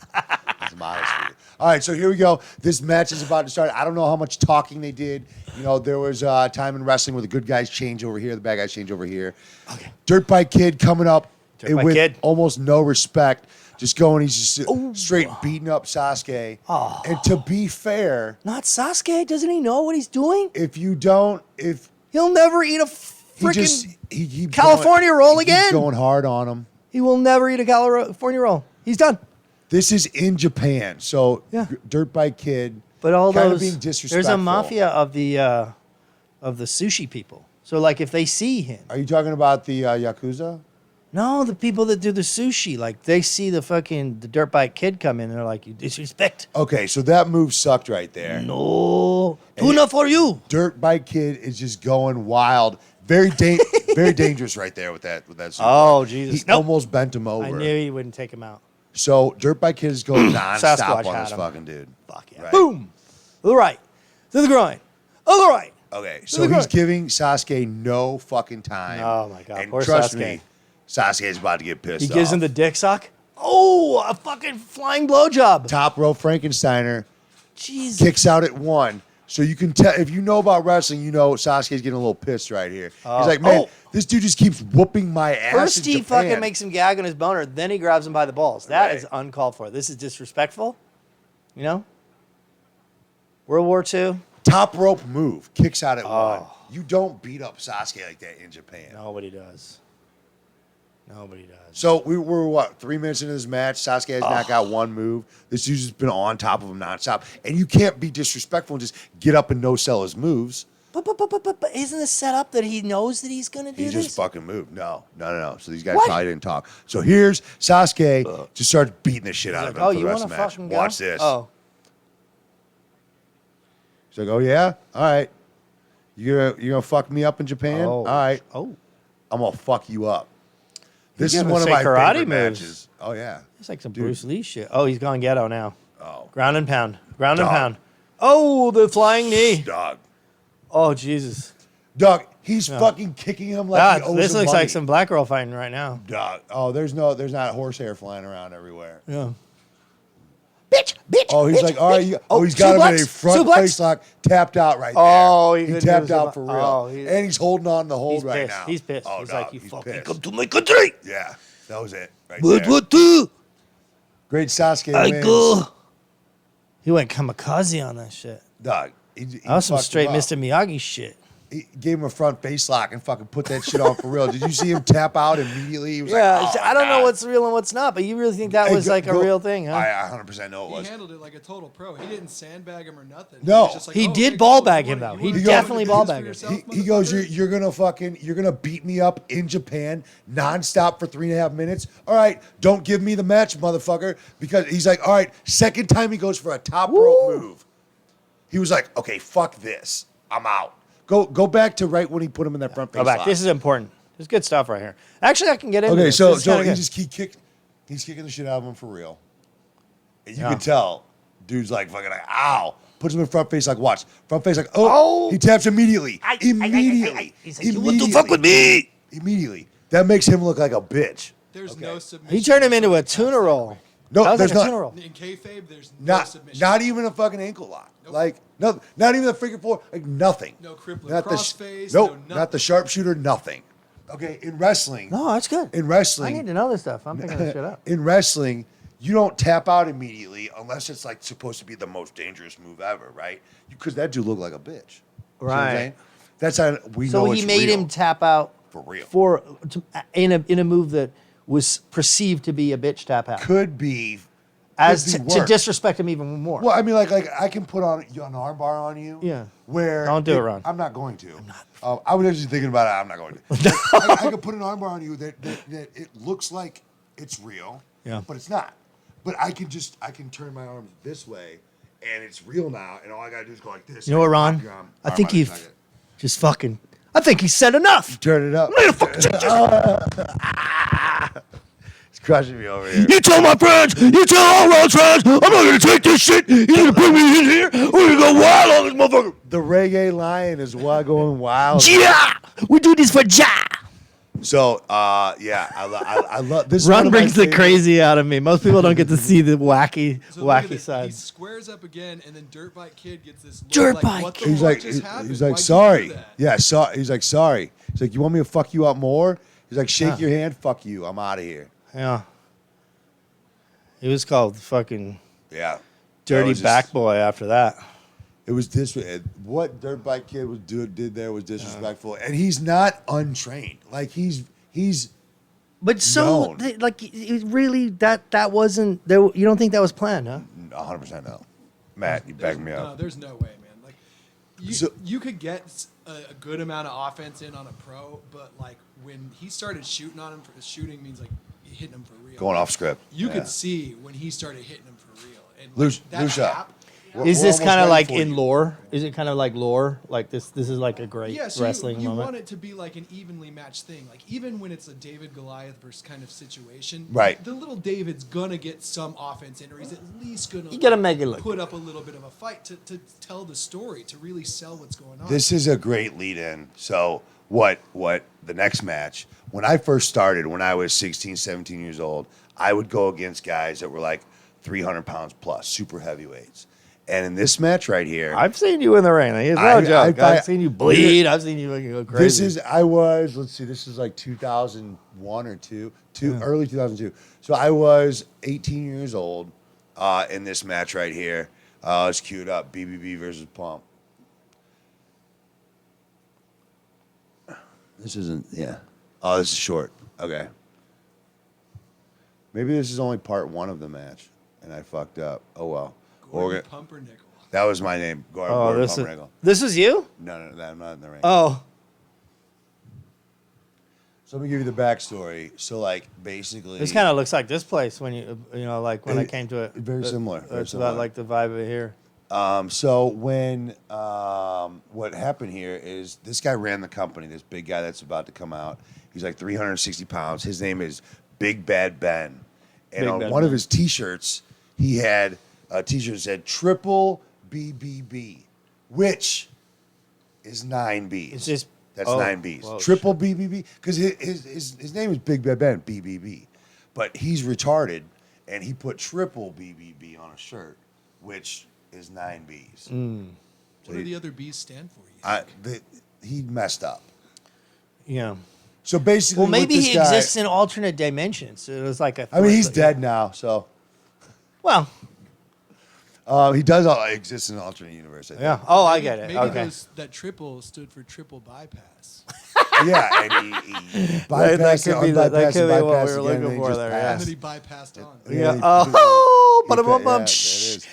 That's modest for you. All right, so here we go. This match is about to start. I don't know how much talking they did. You know, there was time in wrestling where the good guys change over here, the bad guys change over here. Okay. Dirt Bike Kid coming up Dirt Bike with Kid. almost no respect. Just going, he's just straight beating up Sasuke. Oh. And to be fair, Not Sasuke? Doesn't he know what he's doing? if you don't, if He'll never eat a he freaking. just he keeps California going, roll he keeps again. going hard on him. He will never eat a California roll. He's done. This is in Japan, so Yeah. Dirt Bike Kid. But all kinda those being there's disrespectful. a mafia of the sushi people. So like if they see him, Are you talking about the Yakuza? no, the people that do the sushi, like they see the Dirt Bike Kid come in, and they're like, you disrespect. Okay, so that move sucked right there. No, tuna for you. Dirt Bike Kid is just going wild. Very very dangerous right there with that suplex. Oh, Jesus. He Nope. almost bent him over. I knew he wouldn't take him out. So Dirt Bike Kid is going nonstop Sasquatch on had this him. fucking dude. Fuck yeah. Right. Boom. To the right. To the groin. To the right. Okay, so Look he's at- giving Sasuke no fucking time. Oh, my God. And Poor trust Sasuke. me, Sasuke's about to get pissed He off. gives him the dick suck. Oh, a fucking flying blowjob. top rope Frankensteiner Jesus. kicks out at one. So you can tell, if you know about wrestling, you know Sasuke's getting a little pissed right here. He's like, man, this dude just keeps whooping my ass. First in he Japan." fucking makes him gag on his boner, then he grabs him by the balls. That Right. is uncalled for. This is disrespectful. You know? World War II. top rope move, kicks out at one. Oh. You don't beat up Sasuke like that in Japan. Nobody does. Nobody does. So we're what, 3 minutes into this match? Sasuke has not got one move. This dude's just been on top of him nonstop, and you can't be disrespectful and just get up and no sell his moves. But isn't this set up that he knows that he's going to do He this? just fucking moved. No. So these guys What? probably didn't talk. So here's Sasuke just starts beating the shit out of Like, him oh, for the you rest want of to the match. fucking go? Watch this. Oh. He's like, oh yeah, all right. You're gonna fuck me up in Japan? Oh. All right, Oh. I'm gonna fuck you up. This He's is gonna one of say my karate favorite moves. matches. Oh yeah. It's like some Dude. Bruce Lee shit. Oh, he's gone ghetto now. Oh, Ground and pound. Ground and Dog. pound. Oh, the flying knee. dog. Oh, Jesus. Dog, he's fucking kicking him like he God, owes this him looks money. like some black girl fighting right now. Dog. Oh, there's not horsehair flying around everywhere. Yeah. Bitch, bitch. Oh, he's bitch, like, all right, bitch. he's got him in a suplex, front suplex. face lock, tapped out right there. Oh, he he tapped couldn't do out for some- real. oh, And he's holding on the hold He's right pissed. now. He's pissed. Oh, He's dog, like, you fucking pissed. Come to my country. Yeah, that was it right What there. what do? Great Sasuke I wins. go. He went kamikaze on that shit. Dog, That was some fucked straight him up. Mr. Miyagi shit. He gave him a front face lock and fucking put that shit on for real. Did you see him tap out immediately? He was Yeah, like, oh, I don't know God. what's real and what's not, but you really think that was like a real thing, huh? I 100% know it He was. handled it like a total pro. He didn't sandbag him or nothing. No. was just like, He oh, did okay, ball cool. bag You him, wanna- though. you He wanna definitely do ball this for bagged him. yourself, He goes, motherfucker?" you're gonna beat me up in Japan nonstop for 3.5 minutes. All right, don't give me the match, motherfucker. Because he's like, all right, second time he goes for a top rope move. He was like, okay, fuck this. I'm out. Go back to right when he put him in that front face. Go back. lock. This is important. There's good stuff right here. Actually, I can get into Okay, this. so This is kinda he good. just he's kicking the shit out of him for real. And you Yeah. can tell, dude's like fucking like, ow. Puts him in front face like, watch. Front face like, oh. He taps immediately. Immediately. He's like, "You want to fuck with me?" Immediately. That makes him look like a bitch. There's no submission. He turned him into a tuna roll. No, that was there's like a not. tuna roll. In kayfabe, there's no Not, submission. not even a fucking ankle lock. Like, no, not even a figure four. Like, nothing. No crippling Not the crossface, Nope, no not nothing. the sharpshooter, nothing. Okay, in wrestling. No, that's good. In I wrestling. need to know this stuff. I'm picking this shit up. In wrestling, you don't tap out immediately unless it's like supposed to be the most dangerous move ever, right? Because that dude looked like a bitch. See what I'm Right. saying? That's how we So know he it's made real. him tap out For real. in a move that was perceived to be a bitch tap out, Could be. as could be to worse. disrespect him even more. Well, I mean, like I can put on an armbar on you. Yeah. Where Don't do it, Ron. I'm not going to. I was actually thinking about it. I'm not going to. I could put an armbar on you that it looks like it's real. Yeah. But it's not. But I can turn my arms this way, and it's real now. And all I gotta do is go like this. You know what, Ron? I think you've just fucking. I think he said enough. Turn it up. It's crushing me over here. You tell my friends, you tell all Ron's friends, I'm not gonna take this shit. You're gonna bring me in here. We're gonna go wild on this motherfucker. The reggae lion is going wild. Yeah, we do this for Ja. So, yeah, I love this. is Ron one of my brings the favorite- crazy out of me. Most people don't get to see the wacky, So look at wacky it. side. He squares up again, and then Dirt Bike Kid gets this look Dirt like, Bike what the Kid. He's fuck like, just happened? he's like, Why'd you do sorry. that? Yeah, he's like, sorry. He's like, you want me to fuck you up more? He's like, shake your hand, fuck you. I'm out of here. Yeah. He was called fucking Yeah. Dirty was just- Back Boy after that. It was what Dirt Bike Kid did there was disrespectful, and he's not untrained. Like he's But so, known. like, it really, that wasn't there. You don't think that was planned, huh? 100% no. Matt, you back me No, up. there's no way, man. Like, you could get a good amount of offense in on a pro, but like when he started shooting on him, shooting means like hitting him for real. Going off script. You Yeah. could see when he started hitting him for real. And like, Lucia, that Lucia. tap- Is this almost kind of ready like for in you. lore? Is it kind of like lore? Like this is like a great Yeah, so wrestling you moment. want it to be like an evenly matched thing. Like even when it's a David Goliath versus kind of situation, Right. The little David's gonna get some offense in, or he's at least gonna You gotta make it look put up a little bit of a fight to tell the story, to really sell what's going on. This is a great lead-in. So what the next match, when I first started, when I was 16, 17 years old, I would go against guys that were like 300 pounds plus, super heavyweights. And in this match right here, I've seen you in the ring. It's no I- joke. I- I've seen you bleed. I've seen you fucking go crazy. this is like 2001 or early 2002. So I was 18 years old in this match right here. It's queued up, BBB versus Pump. This isn't, yeah. Oh, this is short. Okay. Maybe this is only part one of the match, and I fucked up. Oh, well. Gordon Pumpernickel. That was my name, oh, Gordon this is Pumpernickel. this is you? No, I'm not in the ring. Oh, So let me give you the backstory. So, like, basically... this kind of looks like this place when you like when I came to it. Very similar, very It's similar. about like the vibe of it here. So when what happened here is this guy ran the company, this big guy that's about to come out. He's like 360 pounds. His name is Big Bad Ben. And Big on Bad one of Ben. his T-shirts, he had a T-shirt that said Triple BBB, which is 9 Bs. It's just- That's oh, 9 Bs. whoa, Triple BBB, because his name is Big Bad Ben, BBB. But he's retarded, and he put Triple BBB on a shirt, which is 9 Bs. What do the other B's stand for? You think? He messed up. Yeah. So basically, Well, maybe with this he guy, exists in alternate dimensions. It was like a. I mean, he's dead now. So, Well, He does exist in an alternate universe. I think. Yeah. Oh, I get it. Maybe Okay. that triple stood for triple bypass. Yeah, and he That bypassed could it, be that unbypassed, could be what we bypassed were again, looking and he for just there, And yeah. then passed. he bypassed on. Yeah. he- Oh, he- ba-da-bum-bum. yeah, it is.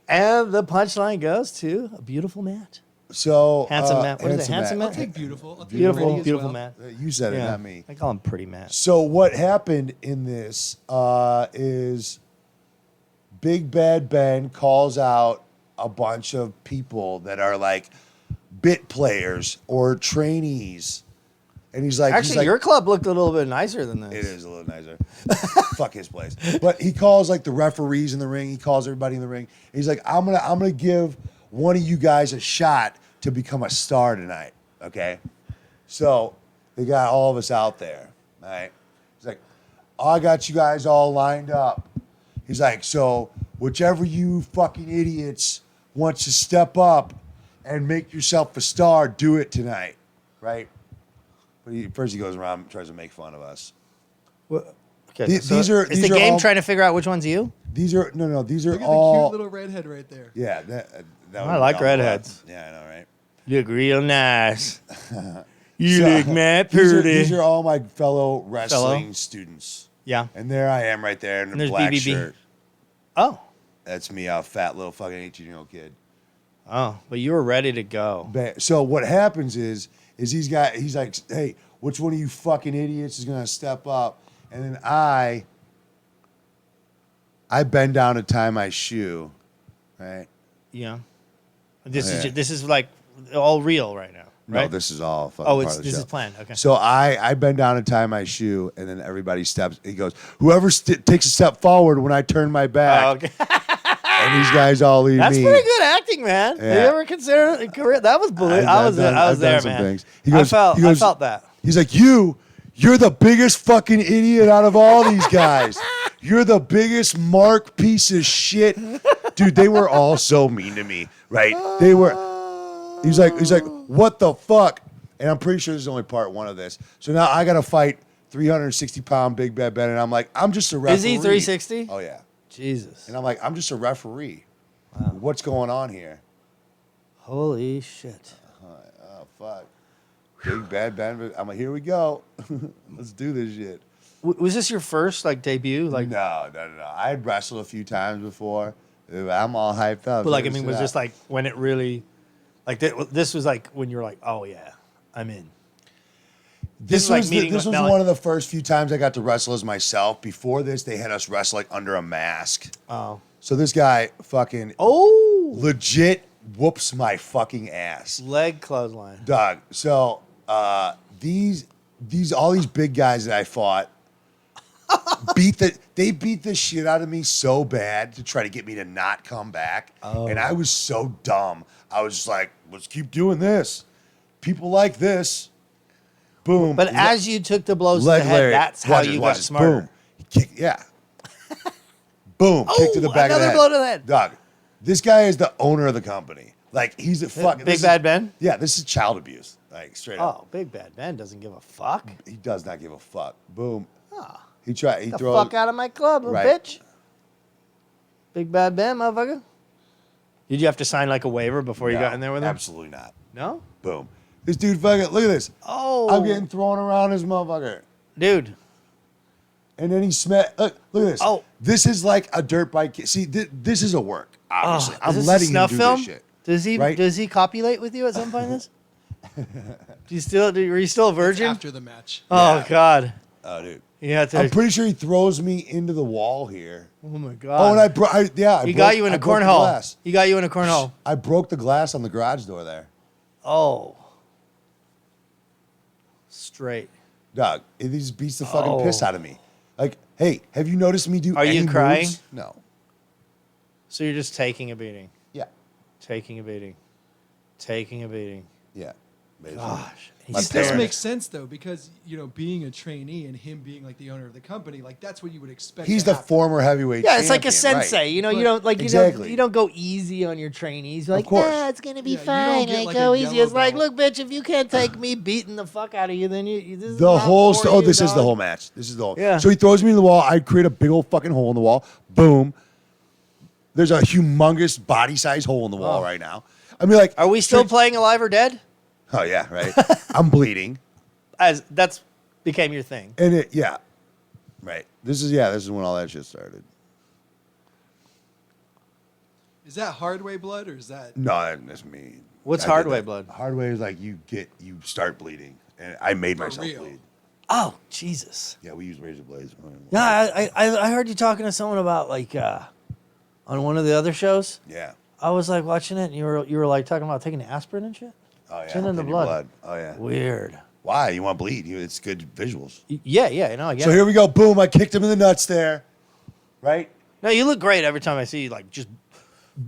And the punchline goes to a beautiful Matt. So Handsome Matt. What is it? Handsome I'll Matt? take beautiful. I'll take Beautiful, pretty as beautiful well. Matt. You said it, Yeah. not me. I call him Pretty Matt. So what happened in this is Big Bad Ben calls out a bunch of people that are like bit players or trainees, and he's like, Actually, your club looked a little bit nicer than this. It is a little nicer. Fuck his place. But he calls like the referees in the ring. He calls everybody in the ring. He's like, I'm gonna give one of you guys a shot to become a star tonight. Okay. So they got all of us out there. All right. He's like, I got you guys all lined up. He's like, so whichever you fucking idiots wants to step up and make yourself a star, do it tonight. Right? But first he goes around and tries to make fun of us. Okay, These so are- is these the are game all- trying to figure out which one's you? These are no, these are Look at the all cute little redhead right there. yeah. That I would like be on the redheads. left. Yeah, I know, right? Look real nice. You So, look mad these pretty. are all my fellow wrestling students, Yeah. and there I am right there in a And there's black BBB. shirt. Oh. That's me, a fat little fucking 18-year-old kid. Oh, but you were ready to go. So what happens is he's like, hey, which one of you fucking idiots is gonna step up? And then I bend down to tie my shoe, right? Yeah. This Yeah. is like all real right now, No, right? this is all fucking Oh, part it's of the this show. is planned. Okay. So I bend down and tie my shoe, and then everybody steps. He goes, whoever takes a step forward when I turn my back, Oh, okay. and these guys all leave That's me. pretty good acting, man. Yeah. You ever consider a career? That was believable. I've I was done there, some man. things. He goes- I he goes- felt that. He's like, you're the biggest fucking idiot out of all these guys. You're the biggest mark piece of shit. Dude, they were all so mean to me, right? They were. He's like, what the fuck? And I'm pretty sure this is only part one of this. So now I got to fight 360-pound Big Bad Ben, and I'm like, I'm just a referee. Is he 360? Oh yeah. Jesus. And I'm like, I'm just a referee. What's going on here? Holy shit. Oh fuck. Big Bad Ben. I'm like, here we go. Let's do this shit. Was this your first like debut? Like, No. I had wrestled a few times before. I'm all hyped up. but like I mean, was this like when it really, like this was like when you were like, oh yeah, I'm in. This is like was meeting this with was Melanie. one of the first few times I got to wrestle as myself. Before this, they had us wrestle like under a mask. Oh. So this guy fucking Oh. legit whoops my fucking ass, Leg clothesline. dog. So these all these big guys that I fought beat the shit out of me so bad to try to get me to not come back. Oh. And I was so dumb. I was just like, let's keep doing this. People like this. Boom. But as you took the blows to the leg head, lariat. that's how Watch you this, got watch this. smarter. Boom. He kicked, yeah. Boom. Kick to the back of the another head. blow to the head. Dog, this guy is the owner of the company. Like, he's a fucking... Big Bad Ben? Yeah, this is child abuse. Like, straight up. Oh, Big Bad Ben doesn't give a fuck. He does not give a fuck. Boom. Ah. He The throws... fuck out of my club, little Right. bitch. Big Bad Ben, motherfucker. Did you have to sign like a waiver before you No, got in there with him? Absolutely not. No? Boom. This dude fucking... Look at this. Oh. I'm getting thrown around this motherfucker. Dude. And then he smacked... Look at this. Oh. This is like a dirt bike... See, this is a work, obviously. Oh, I'm is this letting a snuff him do film? this shit. Does Right? he copulate with you at some point in this? Were you still a virgin? After the match. Oh Yeah. God. Oh, dude. You had to I'm pretty sure he throws me into the wall here. Oh my God. Oh, and I He got you in a broke the cornhole. glass. He got you in a cornhole. I broke the glass on the garage door there. Oh. Straight. Dog, he just beats the fucking Oh. piss out of me. Like, hey, have you noticed me do Are you any crying? moves? No. So you're just taking a beating. Yeah. Taking a beating. Taking a beating. Yeah. Basically. Gosh. My This parents- makes sense though, because being a trainee and him being like the owner of the company, like that's what you would expect. He's to the happen. former heavyweight Yeah, it's like a champion, right. sensei. You know, you But- don't like Exactly. you don't go easy on your trainees. You're like, course. nah, it's gonna be Yeah, you don't fine. get Like, like go a easy. yellow It's like, belt. look, bitch, if you can't take me beating the fuck out of you, then you this is The not whole for oh, you, this is the dog. whole match. This is the whole. Yeah. So he throws me in the wall. I create a big old fucking hole in the wall. Boom. There's a humongous body size hole in the wall right now. I mean, like, Are we still playing Alive or Dead? oh yeah, right. I'm bleeding, As that's became your thing. and right. This is when all that shit started. Is that hard way blood or is that? No, that's me. What's I did hard way that. blood? Hard way is like you start bleeding, and I made For myself real? bleed. Oh, Jesus. Yeah, we use razor blades. Yeah, I heard you talking to someone about like on one of the other shows. Yeah. I was like watching it, and you were like talking about taking aspirin and shit. Oh yeah. Thin in the thin your blood. Oh yeah. Weird. Why? You want to bleed? It's good visuals. Yeah, you know, I get So it. here we go. Boom! I kicked him in the nuts there. Right. No, you look great every time I see you, like just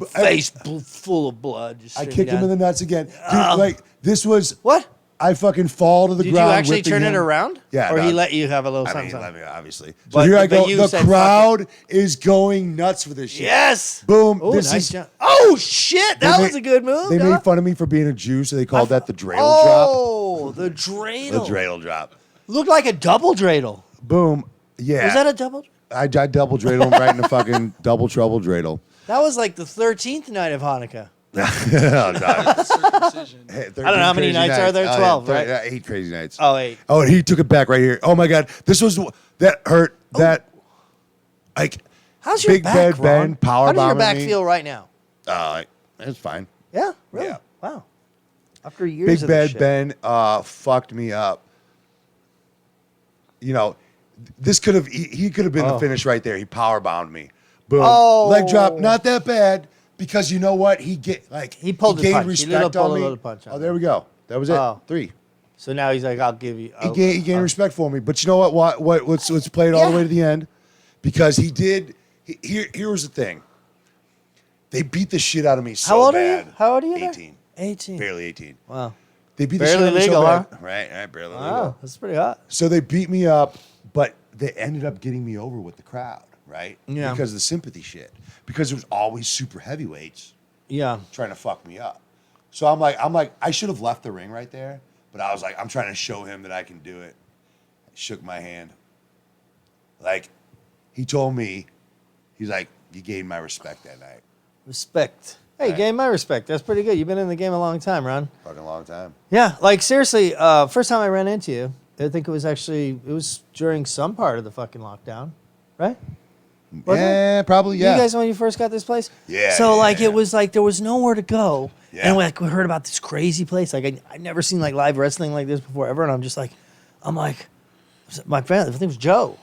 face full of blood. Just I streaming kicked him in down. the nuts again. Dude, like this was. What? I fucking fall to the Did you ground. actually whipping turn him. it around? Yeah. Or no, he let you have a little I something? mean, let me obviously. So But- here I but go. you The said, "Fuck crowd is going nuts for this shit. Yes. Boom. Oh, This nice is. jump. Oh shit! That They was made- a good move. They dog. made fun of me for being a Jew, so they called that the dreidel drop. Oh, the dreidel. The dreidel drop. Looked like a double dreidel. Boom. Yeah. Was that a double? I double dreidel him right in the fucking double trouble dreidel. That was like the 13th night of Hanukkah. Oh, no. Circumcision. Hey, 13 I don't know how many crazy nights are there? Oh, 12, yeah, right? Yeah, 8 crazy nights. Oh, 8. Oh, and he took it back right here. Oh my God, this was that hurt. That like How's your Big back, Bad Ron? Ben power How does your bombing back me. feel right now? it's fine. Yeah, really? Yeah. Wow. After years Big of this Bad shit. Ben fucked me up. You know, this could have he could have been the finish right there. He power bombed me. Boom. Oh. Leg drop, not that bad because you know what? He pulled his gained punch. He respect little pulled on a me. little punch on Oh, there we go. That was it. Oh. 3. So now he's like, I'll give you. He gained respect for me. But you know what? Let's play it all the way to the end, because he did. Here was the thing. They beat the shit out of me so How old bad. are you? How old are you? there? 18. 18. Barely 18. Wow. They beat the Barely shit out of me legal, so huh? bad. Right, barely Wow, legal. that's pretty hot. So they beat me up, but they ended up getting me over with the crowd, right? Yeah. Because of the sympathy shit. Because it was always super heavyweights Yeah. trying to fuck me up. So I'm like, I should have left the ring right there, but I was like, I'm trying to show him that I can do it. I shook my hand. Like, he told me, he's like, you gained my respect that night. Respect. Hey, Right. gain my respect. That's pretty good. You've been in the game a long time, Ron. Fucking long time. Yeah, like seriously, first time I ran into you, I think it was during some part of the fucking lockdown, right? Was it? Yeah, probably, yeah. You guys when you first got this place? Yeah, So yeah, like yeah. it was like there was nowhere to go. Yeah. And like we heard about this crazy place. Like I'd never seen like live wrestling like this before ever. And I'm like, my friend, I think it was Joe.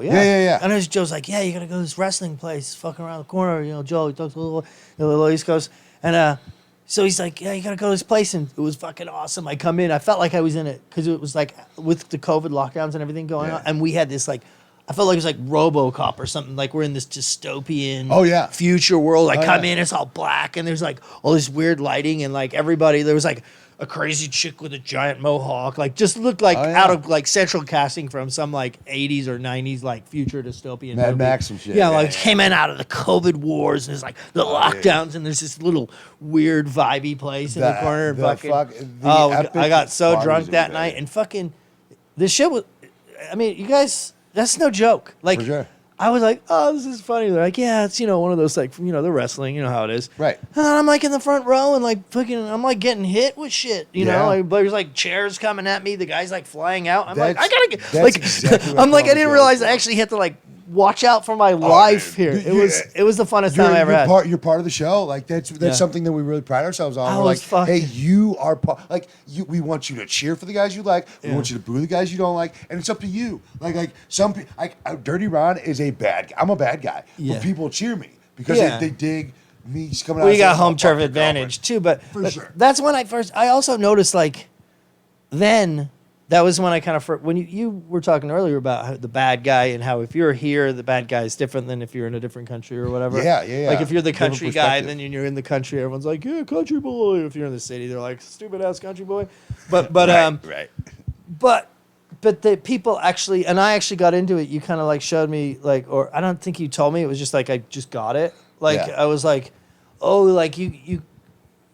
Yeah. Yeah. And Joe's like, yeah, you gotta go to this wrestling place, it's fucking around the corner. You know, Joe, he talks a little East Coast. And so he's like, yeah, you gotta go to this place. And it was fucking awesome. I come in, I felt like I was in it because it was like with the COVID lockdowns and everything going Yeah. on. And we had this like, I felt like it was like RoboCop or something. Like we're in this dystopian Oh, yeah. future world. I Oh, come yeah. in, it's all black, and there's like all this weird lighting, and like everybody, there was like a crazy chick with a giant mohawk, like just looked like Oh, yeah. out of like central casting from some like 80s or 90s like future dystopian Mad movie. Max and shit. Yeah, Yeah, like yeah. came in out of the COVID wars, and there's like the lockdowns, and there's this little weird vibey place in the corner. And I got so drunk that night, and fucking this shit was. I mean, you guys, that's no joke. Like, For sure. I was like, oh, this is funny. They're like, yeah, it's one of those like the wrestling, you know how it is. Right. And I'm like in the front row and like fucking, I'm like getting hit with shit. You Yeah. know, like there's like chairs coming at me. The guy's like flying out. I'm like, I That's- gotta get. that's Like, exactly what I'm like, I Comic didn't Con realize was I for. actually had to like watch out for my life dude. here. You- It was the funnest time I ever had. You're part of the show. Like that's Yeah. something that we really pride ourselves on. I We're was like, fucking- hey, you are part. Like we want you to cheer for the guys you like. We want you to boo the guys you don't like, and it's up to you. Like some people, Dirty Ron is a bad guy. I'm a bad guy, Yeah. but people cheer me because Yeah. they dig me just coming out. Well, you and got saying, home "Oh, turf fuck your advantage too, but sure. that's when I also noticed like, then that was when I kind of when you were talking earlier about how the bad guy and how if you're here the bad guy is different than if you're in a different country or whatever. Yeah. Like if you're the Different country guy and perspective. then you're in the country, everyone's like, yeah, country boy. If you're in the city, they're like, stupid ass country boy. But right. but the people actually, and I actually got into it. You kind of like showed me like, or I don't think you told me. It was just like I just got it. Like Yeah. I was like, oh, like you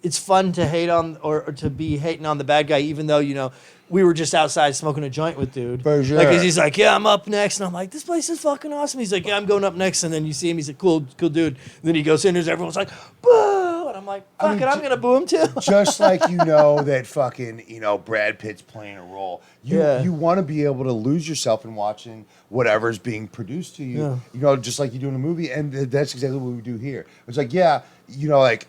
it's fun to hate on or to be hating on the bad guy, even though we were just outside smoking a joint with dude. For sure. Like he's like, yeah, I'm up next, and I'm like, this place is fucking awesome. He's like, yeah, I'm going up next, and then you see him, he's a cool dude. And then he goes in, there's everyone's like, boo, and I'm like, fuck it, I'm gonna boo him too. Just like that fucking Brad Pitt's playing a role. You want to be able to lose yourself in watching whatever's being produced to you. Just like you do in a movie, and that's exactly what we do here. It's like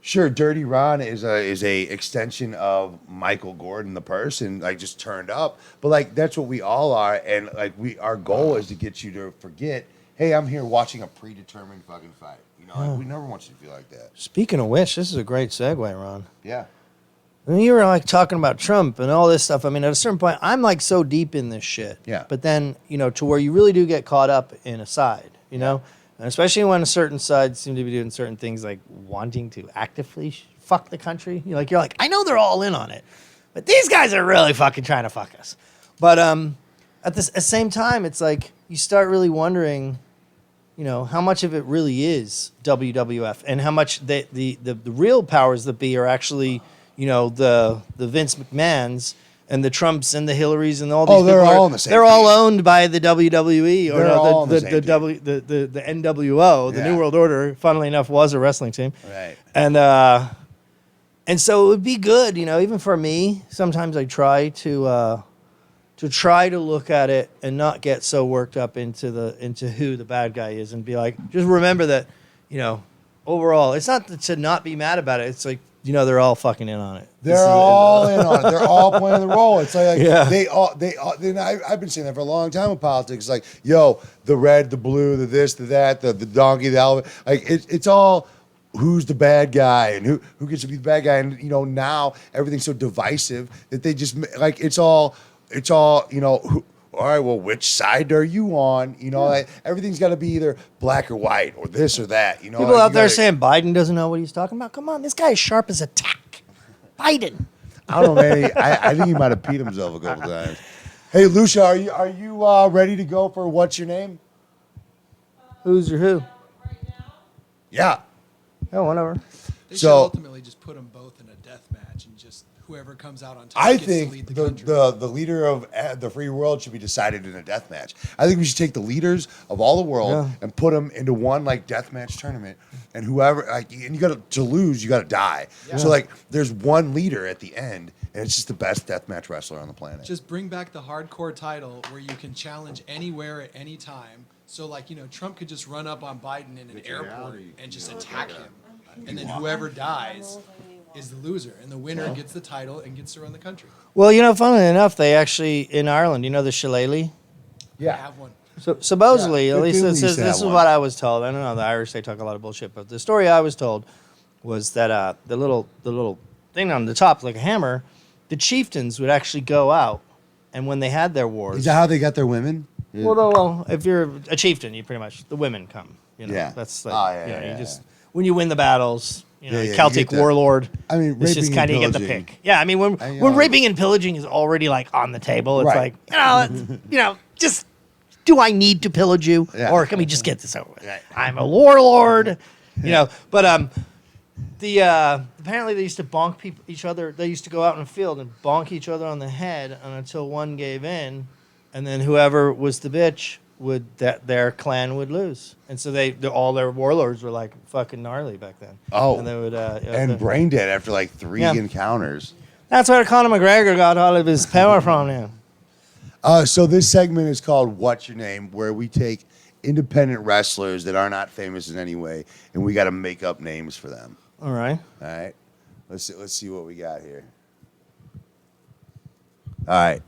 sure, Dirty Ron is a extension of Michael Gordon, the person, like just turned up. But like that's what we all are, and like our goal is to get you to forget. Hey, I'm here watching a predetermined fucking fight. Like, we never want you to feel like that. Speaking of which, this is a great segue, Ron. Yeah. When you were like talking about Trump and all this stuff, I mean, at a certain point, I'm like so deep in this shit. Yeah. But then, to where you really do get caught up in a side, And especially when a certain side seem to be doing certain things like wanting to actively fuck the country. You're like, I know they're all in on it, but these guys are really fucking trying to fuck us. But at the same time, it's like you start really wondering, how much of it really is WWF and how much the real powers that be are actually, the Vince McMahons and the Trumps and the Hillarys and all these. Oh, they're all in the same. They're all owned by the WWE or the NWO, the New World Order. Funnily enough, was a wrestling team. Right. And so it would be good, even for me. Sometimes I try to look at it and not get so worked up into who the bad guy is and be like, just remember that, overall, it's not to not be mad about it. It's like, they're all fucking in on it. They're all in on it. They're all playing the role. It's like they all. I've been saying that for a long time with politics. Like, the red, the blue, the this, the that, the donkey, the elephant. Like, it's all who's the bad guy and who gets to be the bad guy. And now everything's so divisive that they just like it's all. All right, well, which side are you on? Like, everything's got to be either black or white or this or that. People out there saying Biden doesn't know what he's talking about. Come on, this guy is sharp as a tack. Biden. I don't know, man. I think he might have peed himself a couple times. Hey, Lucia, are you ready to go for What's Your Name? Who's your who? Yeah. Oh, whatever. They should ultimately just put them both in a death match and just whoever comes out on top I gets to think lead the country. the leader of the free world should be decided in a death match. I think we should take the leaders of all the world and put them into one death match tournament, and whoever and you got to lose, you got to die. Yeah. So there's one leader at the end, and it's just the best death match wrestler on the planet. Just bring back the hardcore title where you can challenge anywhere at any time. So Trump could just run up on Biden in an airport and just attack him, and then whoever dies is the loser, and the winner gets the title and gets to run the country. Well, funnily enough, they actually in Ireland, the shillelagh. I have one. So supposedly, Yeah, at least this is one. what I was told. I don't know, the Irish, they talk a lot of bullshit, but the story I was told was that the little thing on the top, like a hammer, the chieftains would actually go out, and when they had their wars. Is that how they got their women? Yeah. Well, if you're a chieftain, you pretty much the women come. Yeah. That's like you just when you win the battles. you Celtic get that. warlord. I mean, it's just raping kind of and you get the pillaging. pick. Yeah, I mean when raping and pillaging is already on the table, it's Right. like just do I need to pillage you, Yeah. or can we just get this over with? Right. I'm a warlord, But apparently they used to bonk each other. They used to go out in the field and bonk each other on the head until one gave in, and then whoever was the bitch their clan would lose, and so all their warlords were like fucking gnarly back then. Oh, and they would and brain dead after 3 encounters. That's where Conor McGregor got all of his power from now. So this segment is called What's Your Name, where we take independent wrestlers that are not famous in any way, and we got to make up names for them. All right. All right. Let's see what we got here. All right.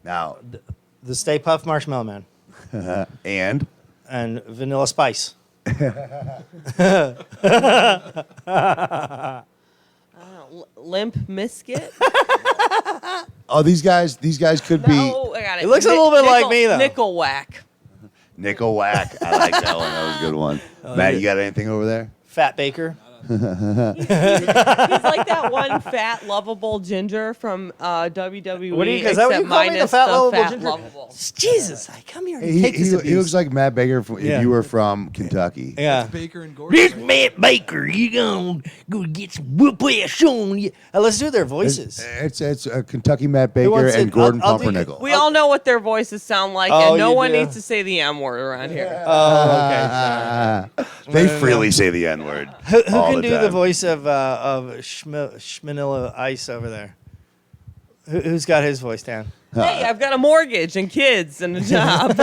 Now, The Stay Puft Marshmallow Man and Vanilla Spice. Limp Bizkit. oh, these guys could be Oh, I got it. It looks a little bit like me, though. Nickelback. Nickelback. I like that one. That was a good one. Matt, you got anything over there? Fat Baker. He's like that one fat, lovable ginger from WWE. What do you- is that what you except call me, the minus fat, lovable ginger? lovable. Jesus, I come here and He, take this he abuse. looks like Matt Baker if Yeah. you were from Kentucky. yeah. Baker and Gordon. This right? Matt Baker, you gonna go get some whoop ass on you. Let's do their voices. It's Kentucky Matt Baker wants and it? Gordon I'll do- Pumpernickel. We all know what their voices sound like, Oh, and no you one do? needs to say the M word around here. Oh, okay. They freely say the N word. Who can do the voice of Schmanilla Ice over there? Who's got his voice down? Hey, I've got a mortgage and kids and a job.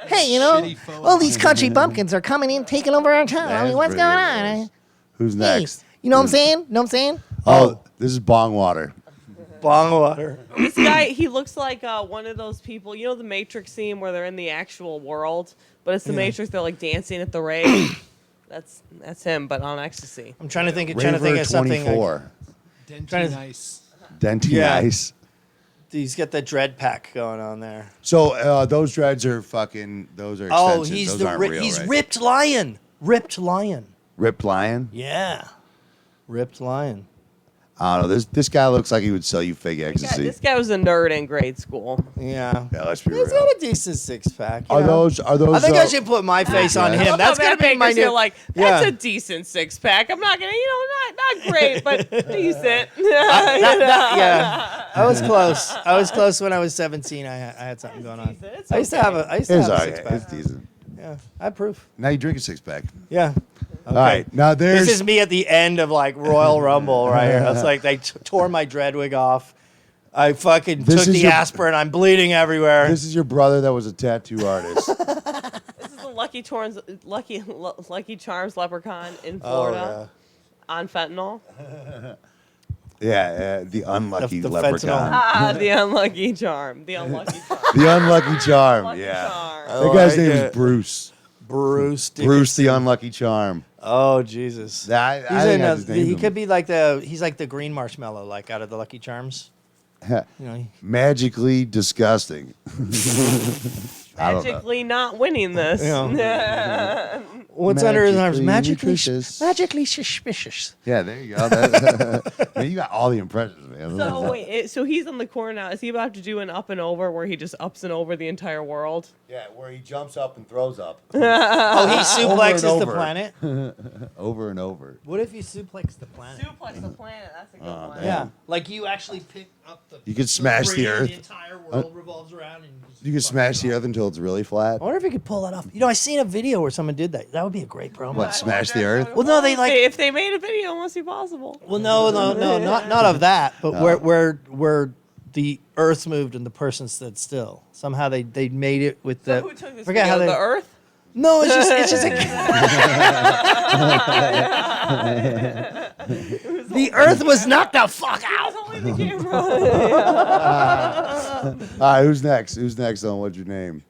Hey, you know, Shitty phone all these line. country bumpkins are coming in, taking over our town. I mean, what's going on? Who's Hey, next? you know what I'm saying? Know what I'm saying? Oh, this is Bong Water. Bong water. This guy, he looks like one of those people. You know the Matrix scene where they're in the actual world, but it's the Matrix. They're like dancing at the rave. That's him, but on ecstasy. I'm trying to think. Raver of something. 24. Denty Trying to- nice. Denty Yeah. Ice. He's got the dread pack going on there. So those dreads are fucking. Those are Oh, extensions. he's those the aren't real, he's right? ripped lion. Ripped lion. Ripped lion. Yeah, ripped lion. I don't know. This guy looks like he would sell you fake Yeah, ecstasy. this guy was a nerd in grade school. Yeah, Yeah, let's be he's real. got a decent six pack. Are those? I think I should put my face on Yeah. him. That's gonna gonna be my new. like, that's Yeah. a decent six pack. I'm not gonna, not great, but decent. Yeah, I was close. I was close when I was 17. I had something going on. decent. It's I used to have a. I used to It's have a alright. six pack. It's decent. Yeah, I approve. Now you drink a six pack. Yeah. All right. Now there's. This is me at the end of like Royal Rumble right here. It's like they tore my dread wig off. I fucking This took is the your- aspirin. I'm bleeding everywhere. This is your brother that was a tattoo artist. This is the Lucky Charms leprechaun in Florida on fentanyl. Yeah, the unlucky The leprechaun. fentanyl. The unlucky charm. The unlucky charm. The unlucky charm. Lucky Yeah. charm. That guy's I name get is it. Bruce. Bruce. Bruce the unlucky charm. Oh Jesus. I He's think in I a, just named he him. could be like he's like the green marshmallow, like out of the Lucky Charms. You know, Magically disgusting. I don't know. Magically not winning this. what's under his arms? Magically Magically, nutritious. magically suspicious. Yeah, there you go. Man, you got all the impressions, man. So wait, so he's on the corner now. Is he about to do an up and over where he just ups and over the entire world? Yeah, where he jumps up and throws up. Oh, he Over suplexes and the over. planet. Over and over. What if you suplex the planet? Suplex the planet. That's a good one. damn. Yeah, like you actually pick up the. You could smash the earth. The entire world revolves around. And You can smash the earth until it's really flat. I wonder if you could pull that off. You know, I seen a video where someone did that. That would be a great promo. What, smash the earth? Well, no, they like. If they made a video, it must be possible. Well, no, not of that. But where the Earth moved and the person stood still. Somehow they made it with the. So who took this forget video? how they. The Earth? No, it's just a. The Earth was knocked the fuck out. Only the camera. All right, who's next? Who's next on What's Your Name?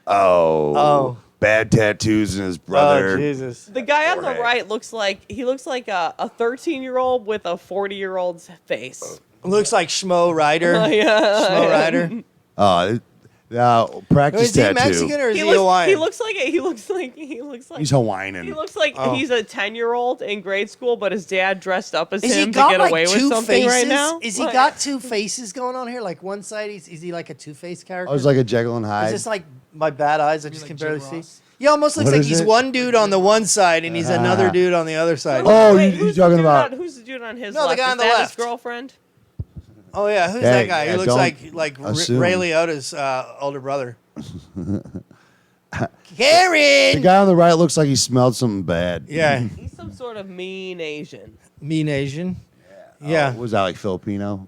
Oh. Bad tattoos in his brother. Oh Jesus. The guy on the Jorge. right looks like a 13-year-old with a 40-year-old's face. Looks like Schmo Rider. Yeah. Schmo Rider. Practice Is he tattoo. Mexican or is He he looks, Hawaiian? he looks like He's Hawaiian. he looks like Oh. he's a 10-year-old in grade school, but his dad dressed up as Is he him to got get like away with two something faces? right now. Is he Like- got two faces going on here? Like one side, is he like a two-faced character? I was like a Jekyll and Is Hyde. this like my bad eyes? I just like can Jim barely Ross? see. He almost looks What like is he's it? one dude on the one side and he's another dude on the other side. Oh, Wait, you who's the talking dude about- who's the dude on his No, the left? guy Is on the that left. his girlfriend? Oh yeah, who's Hey, that guy? yeah, He looks don't like assume. Ray Liotta's older brother. The Karen. guy on the right looks like he smelled something bad. Yeah, He's some sort of mean Asian. mean Asian. Yeah. Was that like Filipino?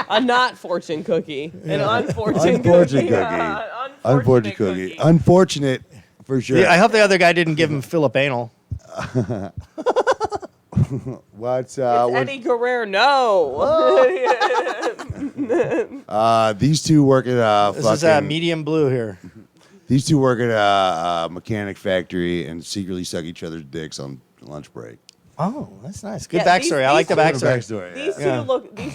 A not fortune cookie. An unfortunate Unfortunate cookie. cookie. Unfortunate Unfortunate cookie. Unfortunate for sure. Yeah, I hope the other guy didn't give him Philip Anal. What's Eddie Guerrero, no. these two work at This is medium blue here. these two work at a mechanic factory and secretly suck each other's dicks on lunch break. Oh, that's nice. Good Yeah, backstory. these- I like the these backstory. Backstory, These yeah.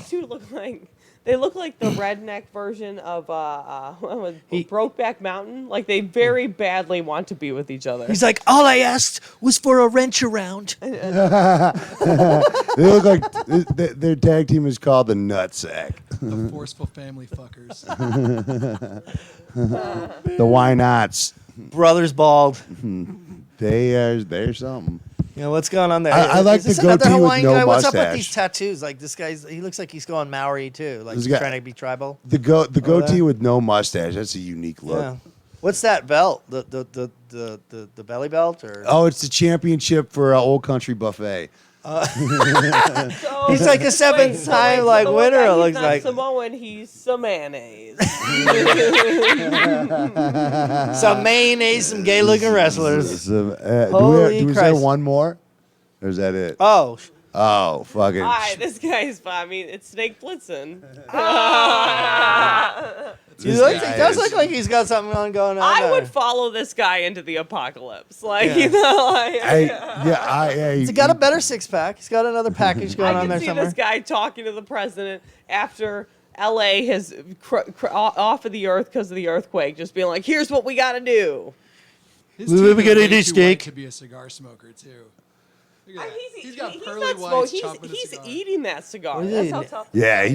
two look like They look like the redneck version of Brokeback Mountain. Like they very badly want to be with each other. He's like, all I asked was for a wrench around. They look like their tag team is called the Nutsack. The forceful family fuckers. The Why Nots. Brothers bald. They're something. You know, what's going on there? I like Is this the goatee another with Hawaiian no guy? What's up with mustache. these tattoos? Like this guy's, he looks like he's going Maori too. Like This he's guy- trying to be tribal. The goatee that? with no mustache. That's a unique look. Yeah. What's that belt? The belly belt or? Oh, it's the championship for Old Country Buffet. So, He's like a seventh-time like so winner. It he's looks not like Samoan. He's some mayonnaise. some mayonnaise, some gay-looking wrestlers. Do Holy we Christ. have one more? Or is that it? Oh, Oh, fucking. Hi, this guy's fine. I mean, it's Snake Blitzen. he does look like he's got something going on. I there. would follow this guy into the apocalypse. Like, you know, like. He's He's got a better six-pack. He's got another package going I on can there see somewhere. this guy talking to the president after LA has off of the earth because of the earthquake, just being like, "Here's what we got to do." His We teeth gotta are way eat too white steak. to be a cigar smoker too. Look at that. He's got he's pearly not whites smoking. chomping a He's cigar. eating that cigar. What is That's he how eating? tough. Yeah, he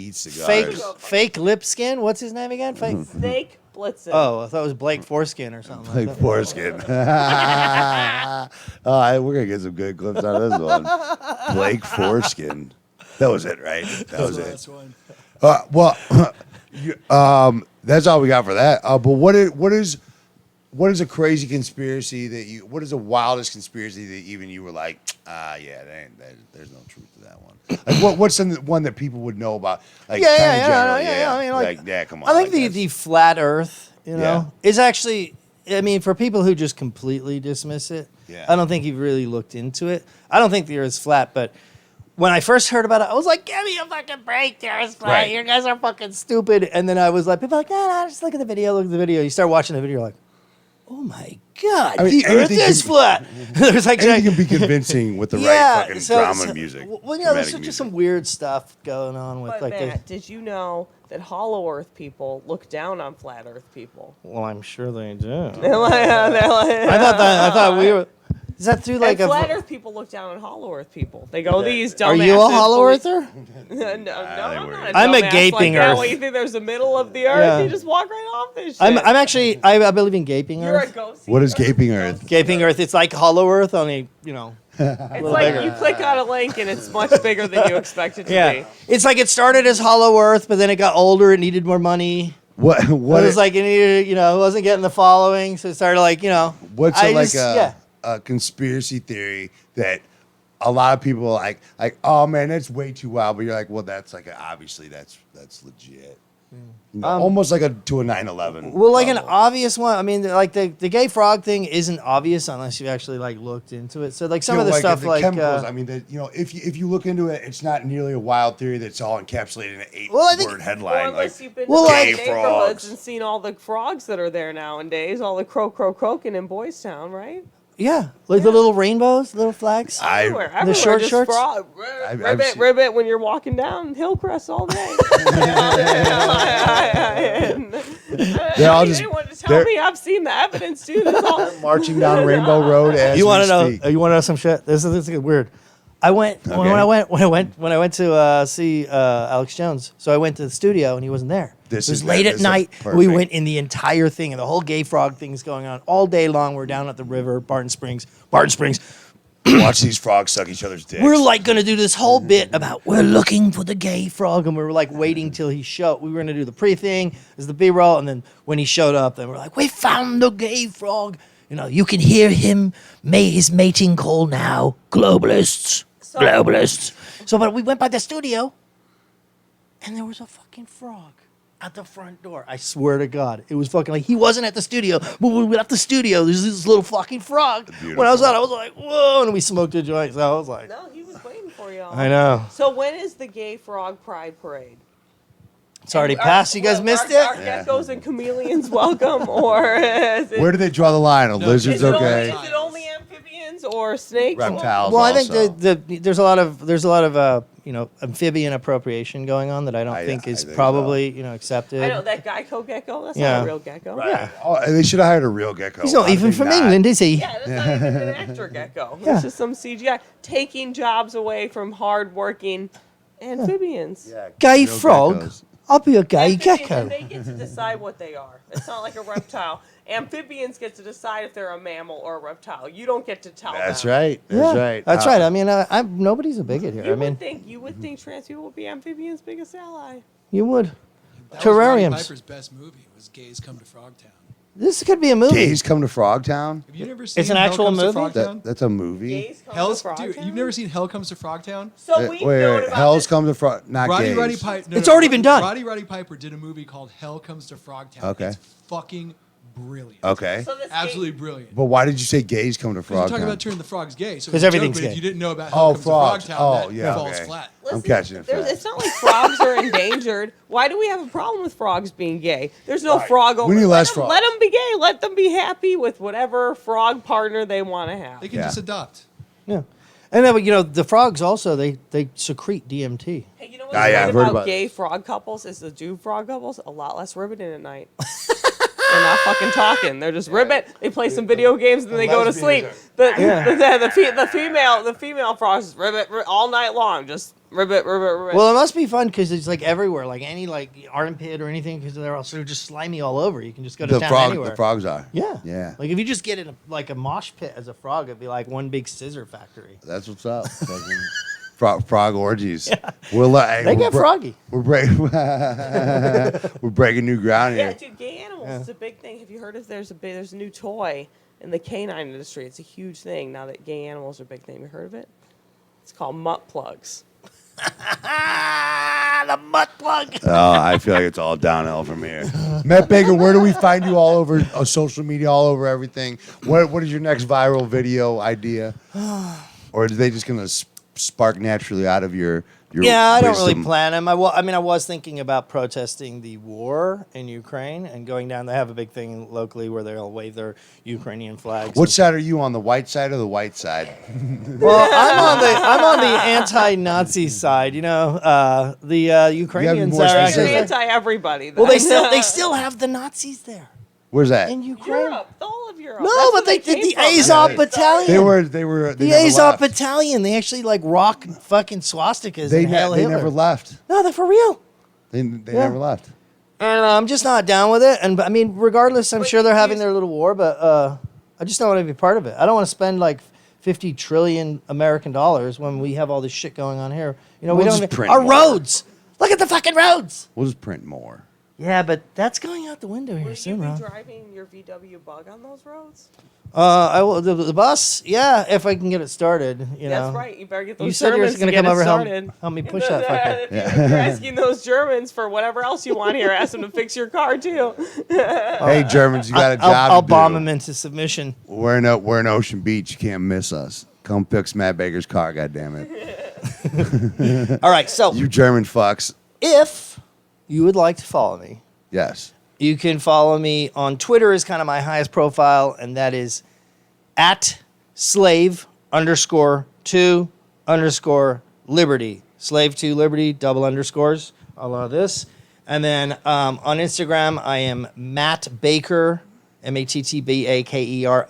eats cigars. Fake lip skin. What's his name again? Fake. Snake Blitzen. Oh, I thought it was Blake Foreskin or something. Like that. foreskin. We're gonna get some good clips out of this one. Blake Foreskin. That was it, right? That was The it. last one. That's all we got for that. But what is a crazy conspiracy that you? What is the wildest conspiracy that even you were like, there's no truth to that one. Like what's the one that people would know about? Like Yeah, kinda yeah, generally, yeah. I mean, like, come on. I think like the that's- flat Earth, you know, Yeah. is actually. I mean, for people who just completely dismiss it, Yeah. I don't think you've really looked into it. I don't think the Earth's flat, but when I first heard about it, I was like, "Give me a fucking break, the Earth's flat. Right. You guys are fucking stupid." And then I was like, "People are like, no, just look at the video. Look at the video." You start watching the video, you're like, "Oh my god, I mean, the Earth anything is can- flat." There's like anything can be convincing with the right fucking drama music. Well, you know, there's dramatic just music. some weird stuff going on with But like the. Matt, did you know that Hollow Earth people look down on Flat Earth people? Well, I'm sure they do. They're like, I thought we were. Is that through like and a? Flat Earth people look down on Hollow Earth people. They go, "These dumbasses." Are you a Hollow believe-" Earther? No, I'm not a I'm a dumbass gaping like that. Earth. What, you think there's the middle of the earth? Yeah. You just walk right off this shit. I'm actually. I believe in gaping You're a Earth. ghost. What is gaping Earth? Gaping Earth. It's like Hollow Earth, only It's like bigger. you click on a link and it's much bigger than you expect it to yeah. be. It's like it started as Hollow Earth, but then it got older. It needed more money. What But it was like it needed, it wasn't getting the following, so it started like, what's I like just- a conspiracy theory that a lot of people are like, oh man, that's way too wild, but you're like, well, that's like obviously that's legit. Almost like to a 9/11. Well, like an level. obvious one. I mean, like the gay frog thing isn't obvious unless you actually like looked into it. So like some of the stuff the like chemicals. I mean, if you look into it, it's not nearly a wild theory that's all encapsulated in an 8 Well, I think- word Or headline. unless Like, you've been well, to like- the Gay neighborhoods frogs. and seen all the frogs that are there nowadays, all the croaking in Boys Town, right? yeah, like the little rainbows, little flags. Everywhere, short just shorts? Frog, I've ribbit, seen- ribbit when you're walking down Hillcrest all day. They're all just Anyone to tell they're me I've seen the evidence, dude. It's all, marching down Rainbow Road as You want to know? speak. You want to know some shit? This is weird. I went when I went to see Alex Jones. So I went to the studio and he wasn't there. This it was is late that- at this is night. perfect. We went in the entire thing, and the whole gay frog thing is going on all day long. We're down at the river, Barton Springs. Watch these frogs suck each other's dicks. We're like gonna do this whole bit about we're looking for the gay frog, and we were like waiting till he showed. We were gonna do the pre-thing as the B-roll, and then when he showed up, then we're like, we found the gay frog. You can hear him, his mating call now. Globalists, globalists. So, but we went by the studio, and there was a fucking frog at the front door. I swear to God, it was fucking like he wasn't at the studio, but when we left the studio, there's this little fucking frog. When I was out, I was like, whoa, and we smoked a joint. So I was like, no, he was waiting for y'all. I know. So when is the Gay Frog Pride Parade? It's already passed. You guys missed it? Are geckos and chameleons welcome, or is it? Where do they draw the line? A lizard's Is it okay. only amphibians or snakes? Reptiles. Well, I think also. there's a lot of amphibian appropriation going on that I don't think is I think probably accepted. I know that Geico gecko. That's Yeah. not a real gecko. Yeah. Oh, they should have hired a real gecko. He's not Why did even they from not? England, is he? Yeah, that's not even an actor gecko. Yeah. It's just some CGI taking jobs away from hardworking amphibians. Yeah, Gay real frog. geckos. I'll be a gay Amphibians, gecko. and they get to decide what they are. It's not like a reptile. Amphibians get to decide if they're a mammal or a reptile. You don't get to tell That's them. right. That's right. That's right. I mean, nobody's a bigot here. You I mean, would think trans people would be amphibians' biggest ally. you would. That was Roddy Terrariums. Piper's best movie was Gays Come to Frogtown. This could be a movie. Gays Come to Frogtown. Have you never seen an Hell actual Comes to movie? Frogtown? That's a movie. Gays come Hell's, to dude, Frogtown? you've never seen Hell Comes to Frogtown? So we've known about Hell's this. Come to Frog. Not gays. Roddy Piper. It's already been done. Roddy Piper did a movie called Hell Comes to Frogtown. Okay. It's fucking brilliant. Okay. So this Absolutely brilliant. But why did you say gays come to Because you're talking Frogtown? about turning the frogs gay. So 'Cause it's a everything's joke, but gay. if you didn't know about Oh, Hell Comes frogs. to Frogtown, Oh, that yeah, falls okay. flat. I'm catching it. fast. It's not like frogs are endangered. Why do we have a problem with frogs being gay? There's no frog over. We need less Let frogs. them be gay. Let them be happy with whatever frog partner they want to have. They can Yeah. just adopt. Yeah. And then, the frogs also, they secrete DMT. Hey, you know what's Ah, yeah, great I've heard about about gay frog couples is the dude frog couples a lot less riveting at night. They're not fucking talking. They're just ribbit. They play some video games and then they go to sleep. The female frogs just ribbit all night long. Just ribbit. Well, it must be fun because it's like everywhere, like any armpit or anything, because they're all sort of just slimy all over. You can just go to town anywhere. The frogs are. Yeah. Yeah. Like if you just get in a mosh pit as a frog, it'd be like one big scissor factory. That's what's up. Fucking frog orgies. We'll, They get froggy. We're breaking. We're breaking new ground Yeah, here. dude, gay animals is a big thing. Have you heard if there's a new toy in the canine industry? It's a huge thing now that gay animals are a big thing. Have you heard of it? It's called mutt plugs. The butt plug. Oh, I feel like it's all downhill from here. Matt Baker, where do we find you all over social media, all over everything? What is your next viral video idea? Or are they just gonna spark naturally out of your Yeah, I don't really wisdom? plan them. I was thinking about protesting the war in Ukraine and going down. They have a big thing locally where they'll wave their Ukrainian flags. What side are you on, the white side or the white side? Well, I'm on the anti-Nazi side. The Ukrainians more are You're specific? actually. anti everybody. Well, they still have the Nazis there Where's that? in Ukraine. Europe, the whole of Europe. No, That's but where they did came the from. Azov Battalion. They were. They The never Azov left. Battalion. They actually rock fucking swastikas They and hail they Hitler. never left. No, they're for real. They Yeah. never left. And I'm just not down with it. And I mean, regardless, I'm But sure they're having here's- their little war, but I just don't want to be part of it. I don't want to spend like 50 trillion American dollars when we have all this shit going on here. We We'll don't just print our more. roads. Look at the fucking roads. We'll just print more. Yeah, but that's going out the window here Will you soon, be Ron. driving your VW Bug on those roads? I will the bus. Yeah, if I can get it started. You know. That's right. You better get those You said you were Germans going to to get come it over and started. help me push that fucker. If you're asking those Germans for whatever else you want here, ask them to fix your car too. Hey, Germans, you got a job I'll to bomb do. him into submission. We're in Ocean Beach. You can't miss us. Come fix Matt Baker's car, goddammit. All right, so You German fucks. if you would like to follow me, Yes. you can follow me on Twitter is kind of my highest profile, and that is at slave_2_liberty. Slave to liberty, double underscores. I love this. And then on Instagram, I am Matt Baker, MATTBAKER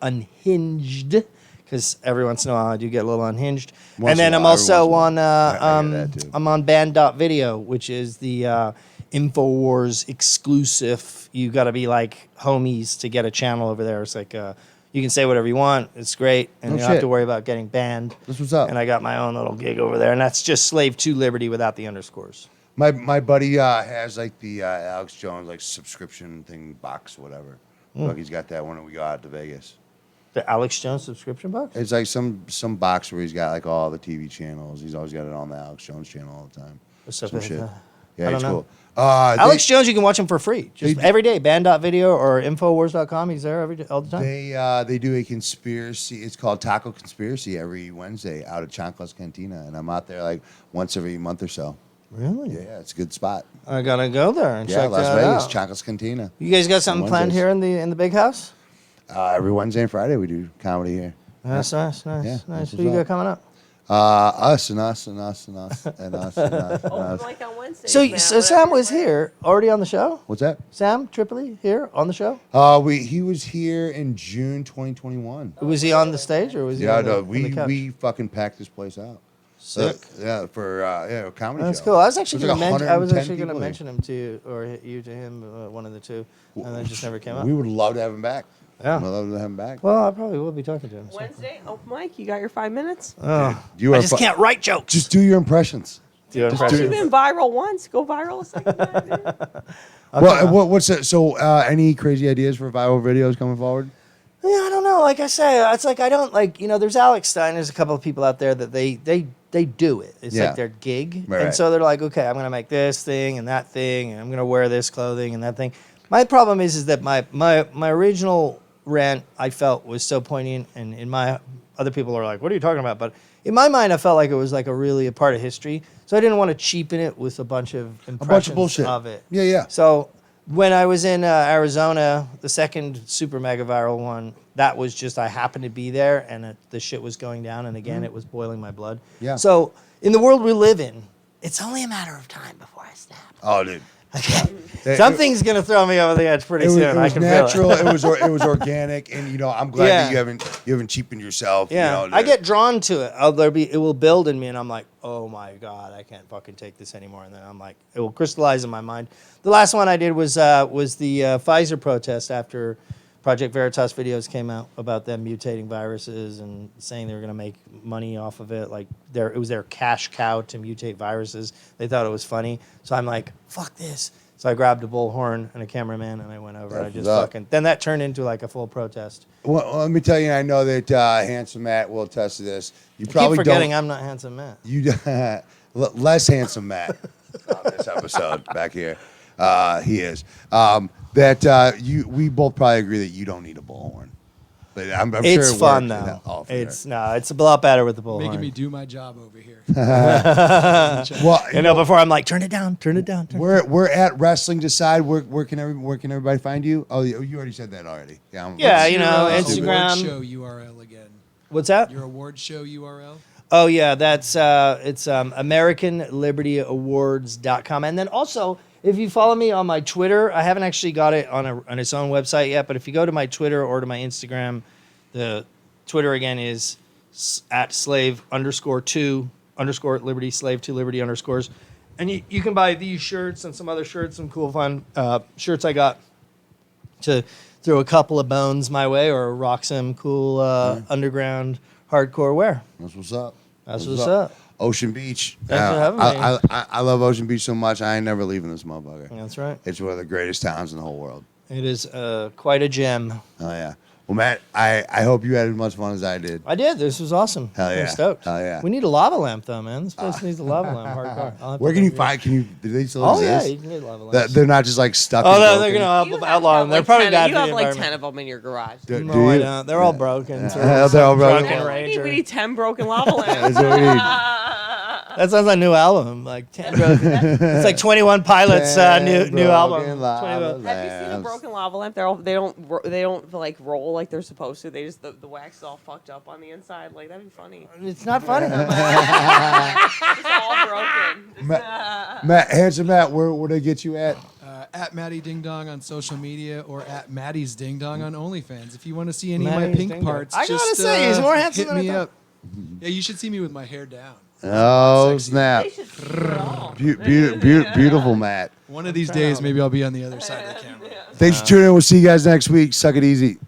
_unhinged. Because every once in a while I do get a little unhinged. Once And then in a I'm while, also every on once in a while. I hear that too. I'm on band.video, which is the InfoWars exclusive. You got to be like homies to get a channel over there. It's like you can say whatever you want. It's great, and No you don't have shit. to worry about getting banned. That's what's up. And I got my own little gig over there, and that's just Slave to Liberty without the underscores. My buddy has like the Alex Jones like subscription thing box, whatever. Look, he's got that one when we go out to Vegas. The Alex Jones subscription box? It's like some box where he's got like all the TV channels. He's always got it on the Alex Jones channel all the time. What's up Some with shit. that? Yeah, I it's don't know. cool. Alex Jones, you can watch him for free. Just They- every day, band.video or infowars.com. He's there every day, all the time. They do a conspiracy. It's called Taco Conspiracy every Wednesday out of Chanclas Cantina, and I'm out there like once every month or so. Really? Yeah, it's a good spot. I got to go there and Yeah, check Las that Vegas, out. Chanclas Cantina. You guys got something planned Wednesdays. here in the big house? Every Wednesday and Friday we do comedy here. Nice. Yeah, Nice. that's Who you what's got up. coming up? Us and us and us and us and us and us. And Open us. mic on Wednesday. So Sam was here already on the show. What's that? Sam Tripoli here on the show. He was here in June 2021. Was he on the stage or was he? Yeah, on the, no, on the couch? we fucking packed this place out. Sick. For a comedy That's show. cool. I was actually There's going like to I was 110 actually going to people here. mention him to you or you to him, one of the two, and then it just never came up. We would love to have him back. Yeah. We'd love to have him back. Well, I probably will be talking to him. so. Wednesday, open mic. You got your 5 minutes. Oh, You I are just fu- can't write jokes. Just do your impressions. Do Plus, you've been viral once. Go viral a second time. Dude. What's it? So, any crazy ideas for viral videos coming forward? Yeah, I don't know. Like I say, it's like I don't like. There's Alex Stein. There's a couple of people out there that they do it. It's Yeah. like their gig, Right, and right. so they're like, okay, I'm gonna make this thing and that thing, and I'm gonna wear this clothing and that thing. My problem is that my original rant I felt was so poignant, and in my other people are like, what are you talking about? But in my mind, I felt like it was like a part of history. So I didn't want to cheapen it with a bunch of impressions bullshit. of it. Yeah, yeah. So when I was in Arizona, the second super mega viral one, that was just I happened to be there, and the shit was going down, and again, it was boiling my blood. Yeah. So in the world we live in, it's only a matter of time before I snap. Oh, dude. Something's gonna throw me over the edge pretty soon. It I was can natural. feel it. It was organic, and I'm glad Yeah. that you haven't cheapened yourself. Yeah, you know, I get drawn to it. It will build in me, and I'm like, oh my god, I can't fucking take this anymore. And then I'm like, it will crystallize in my mind. The last one I did was the Pfizer protest after Project Veritas videos came out about them mutating viruses and saying they were going to make money off of it. Like it was their cash cow to mutate viruses. They thought it was funny, so I'm like, fuck this. So I grabbed a bullhorn and a cameraman, and I went over. And I That's just what's up. fucking. Then that turned into like a full protest. Well, let me tell you, I know that Handsome Matt will attest to this. You I probably keep forgetting don't. I'm not handsome Matt. You less handsome Matt on this episode back here. He is. We both probably agree that you don't need a bullhorn. But I'm sure It's it fun works. though. Oh, for It's sure. it's a lot better with the bullhorn. Making me do my job over here. Well, before I'm like, turn it down. we're at Wrestling Decide. Where can everybody find you? Oh, you already said that already. Yeah. Yeah, What's you your, know, award Instagram. show URL again. What's that? Your award show URL. Oh yeah, that's it's AmericanLibertyAwards.com. And then also, if you follow me on my Twitter, I haven't actually got it on its own website yet, but if you go to my Twitter or to my Instagram, the Twitter again is at slave_2_liberty, slave2liberty underscores. And you can buy these shirts and some other shirts, some cool fun shirts I got to throw a couple of bones my way or rock some cool underground hardcore wear. That's what's up. That's what's up. Ocean Beach. Thanks for having me. I love Ocean Beach so much. I ain't never leaving this motherfucker. That's right. It's one of the greatest towns in the whole world. It is quite a gem. Oh yeah. Well, Matt, I hope you had as much fun as I did. I did. This was awesome. Hell yeah. I'm stoked. Hell yeah. We need a lava lamp though, man. This place needs a lava lamp. Hardcore. I'll have Where to can you think of find? Do they still it. Oh yeah, exist? you can get lava lamps. They're not just like stuck. Oh and no, they're broken? gonna You have to outlaw have them. They're like probably 10 bad You for have the like 10 environment. of them in your garage. Do No, I you? don't. They're all broken. So They're all broken. drunken We ranger. need 10 broken lava lamps. That's what we need. That sounds like a new album. Like 10 broken. It's like 21 Pilots new album. Broken lava 21. Have you seen a broken lava lamp? They don't like roll like they're supposed to. They just the wax is all fucked up on the inside. Like that'd be funny. It's not funny. It's all broken. Matt, Handsome Matt, where they get you at? At Matty Ding Dong on social media or at Matty's Ding Dong on OnlyFans. If you want to see any of my Matty's pink Ding Dong. parts, I gotta just say, he's more handsome hit than I me thought. up. Yeah, you should see me with my hair down. Oh Sexy. snap! They should see it all. Beautiful Matt. One of these days, maybe I'll be on the other side of the camera. Thanks for tuning in. We'll see you guys next week. Suck it easy.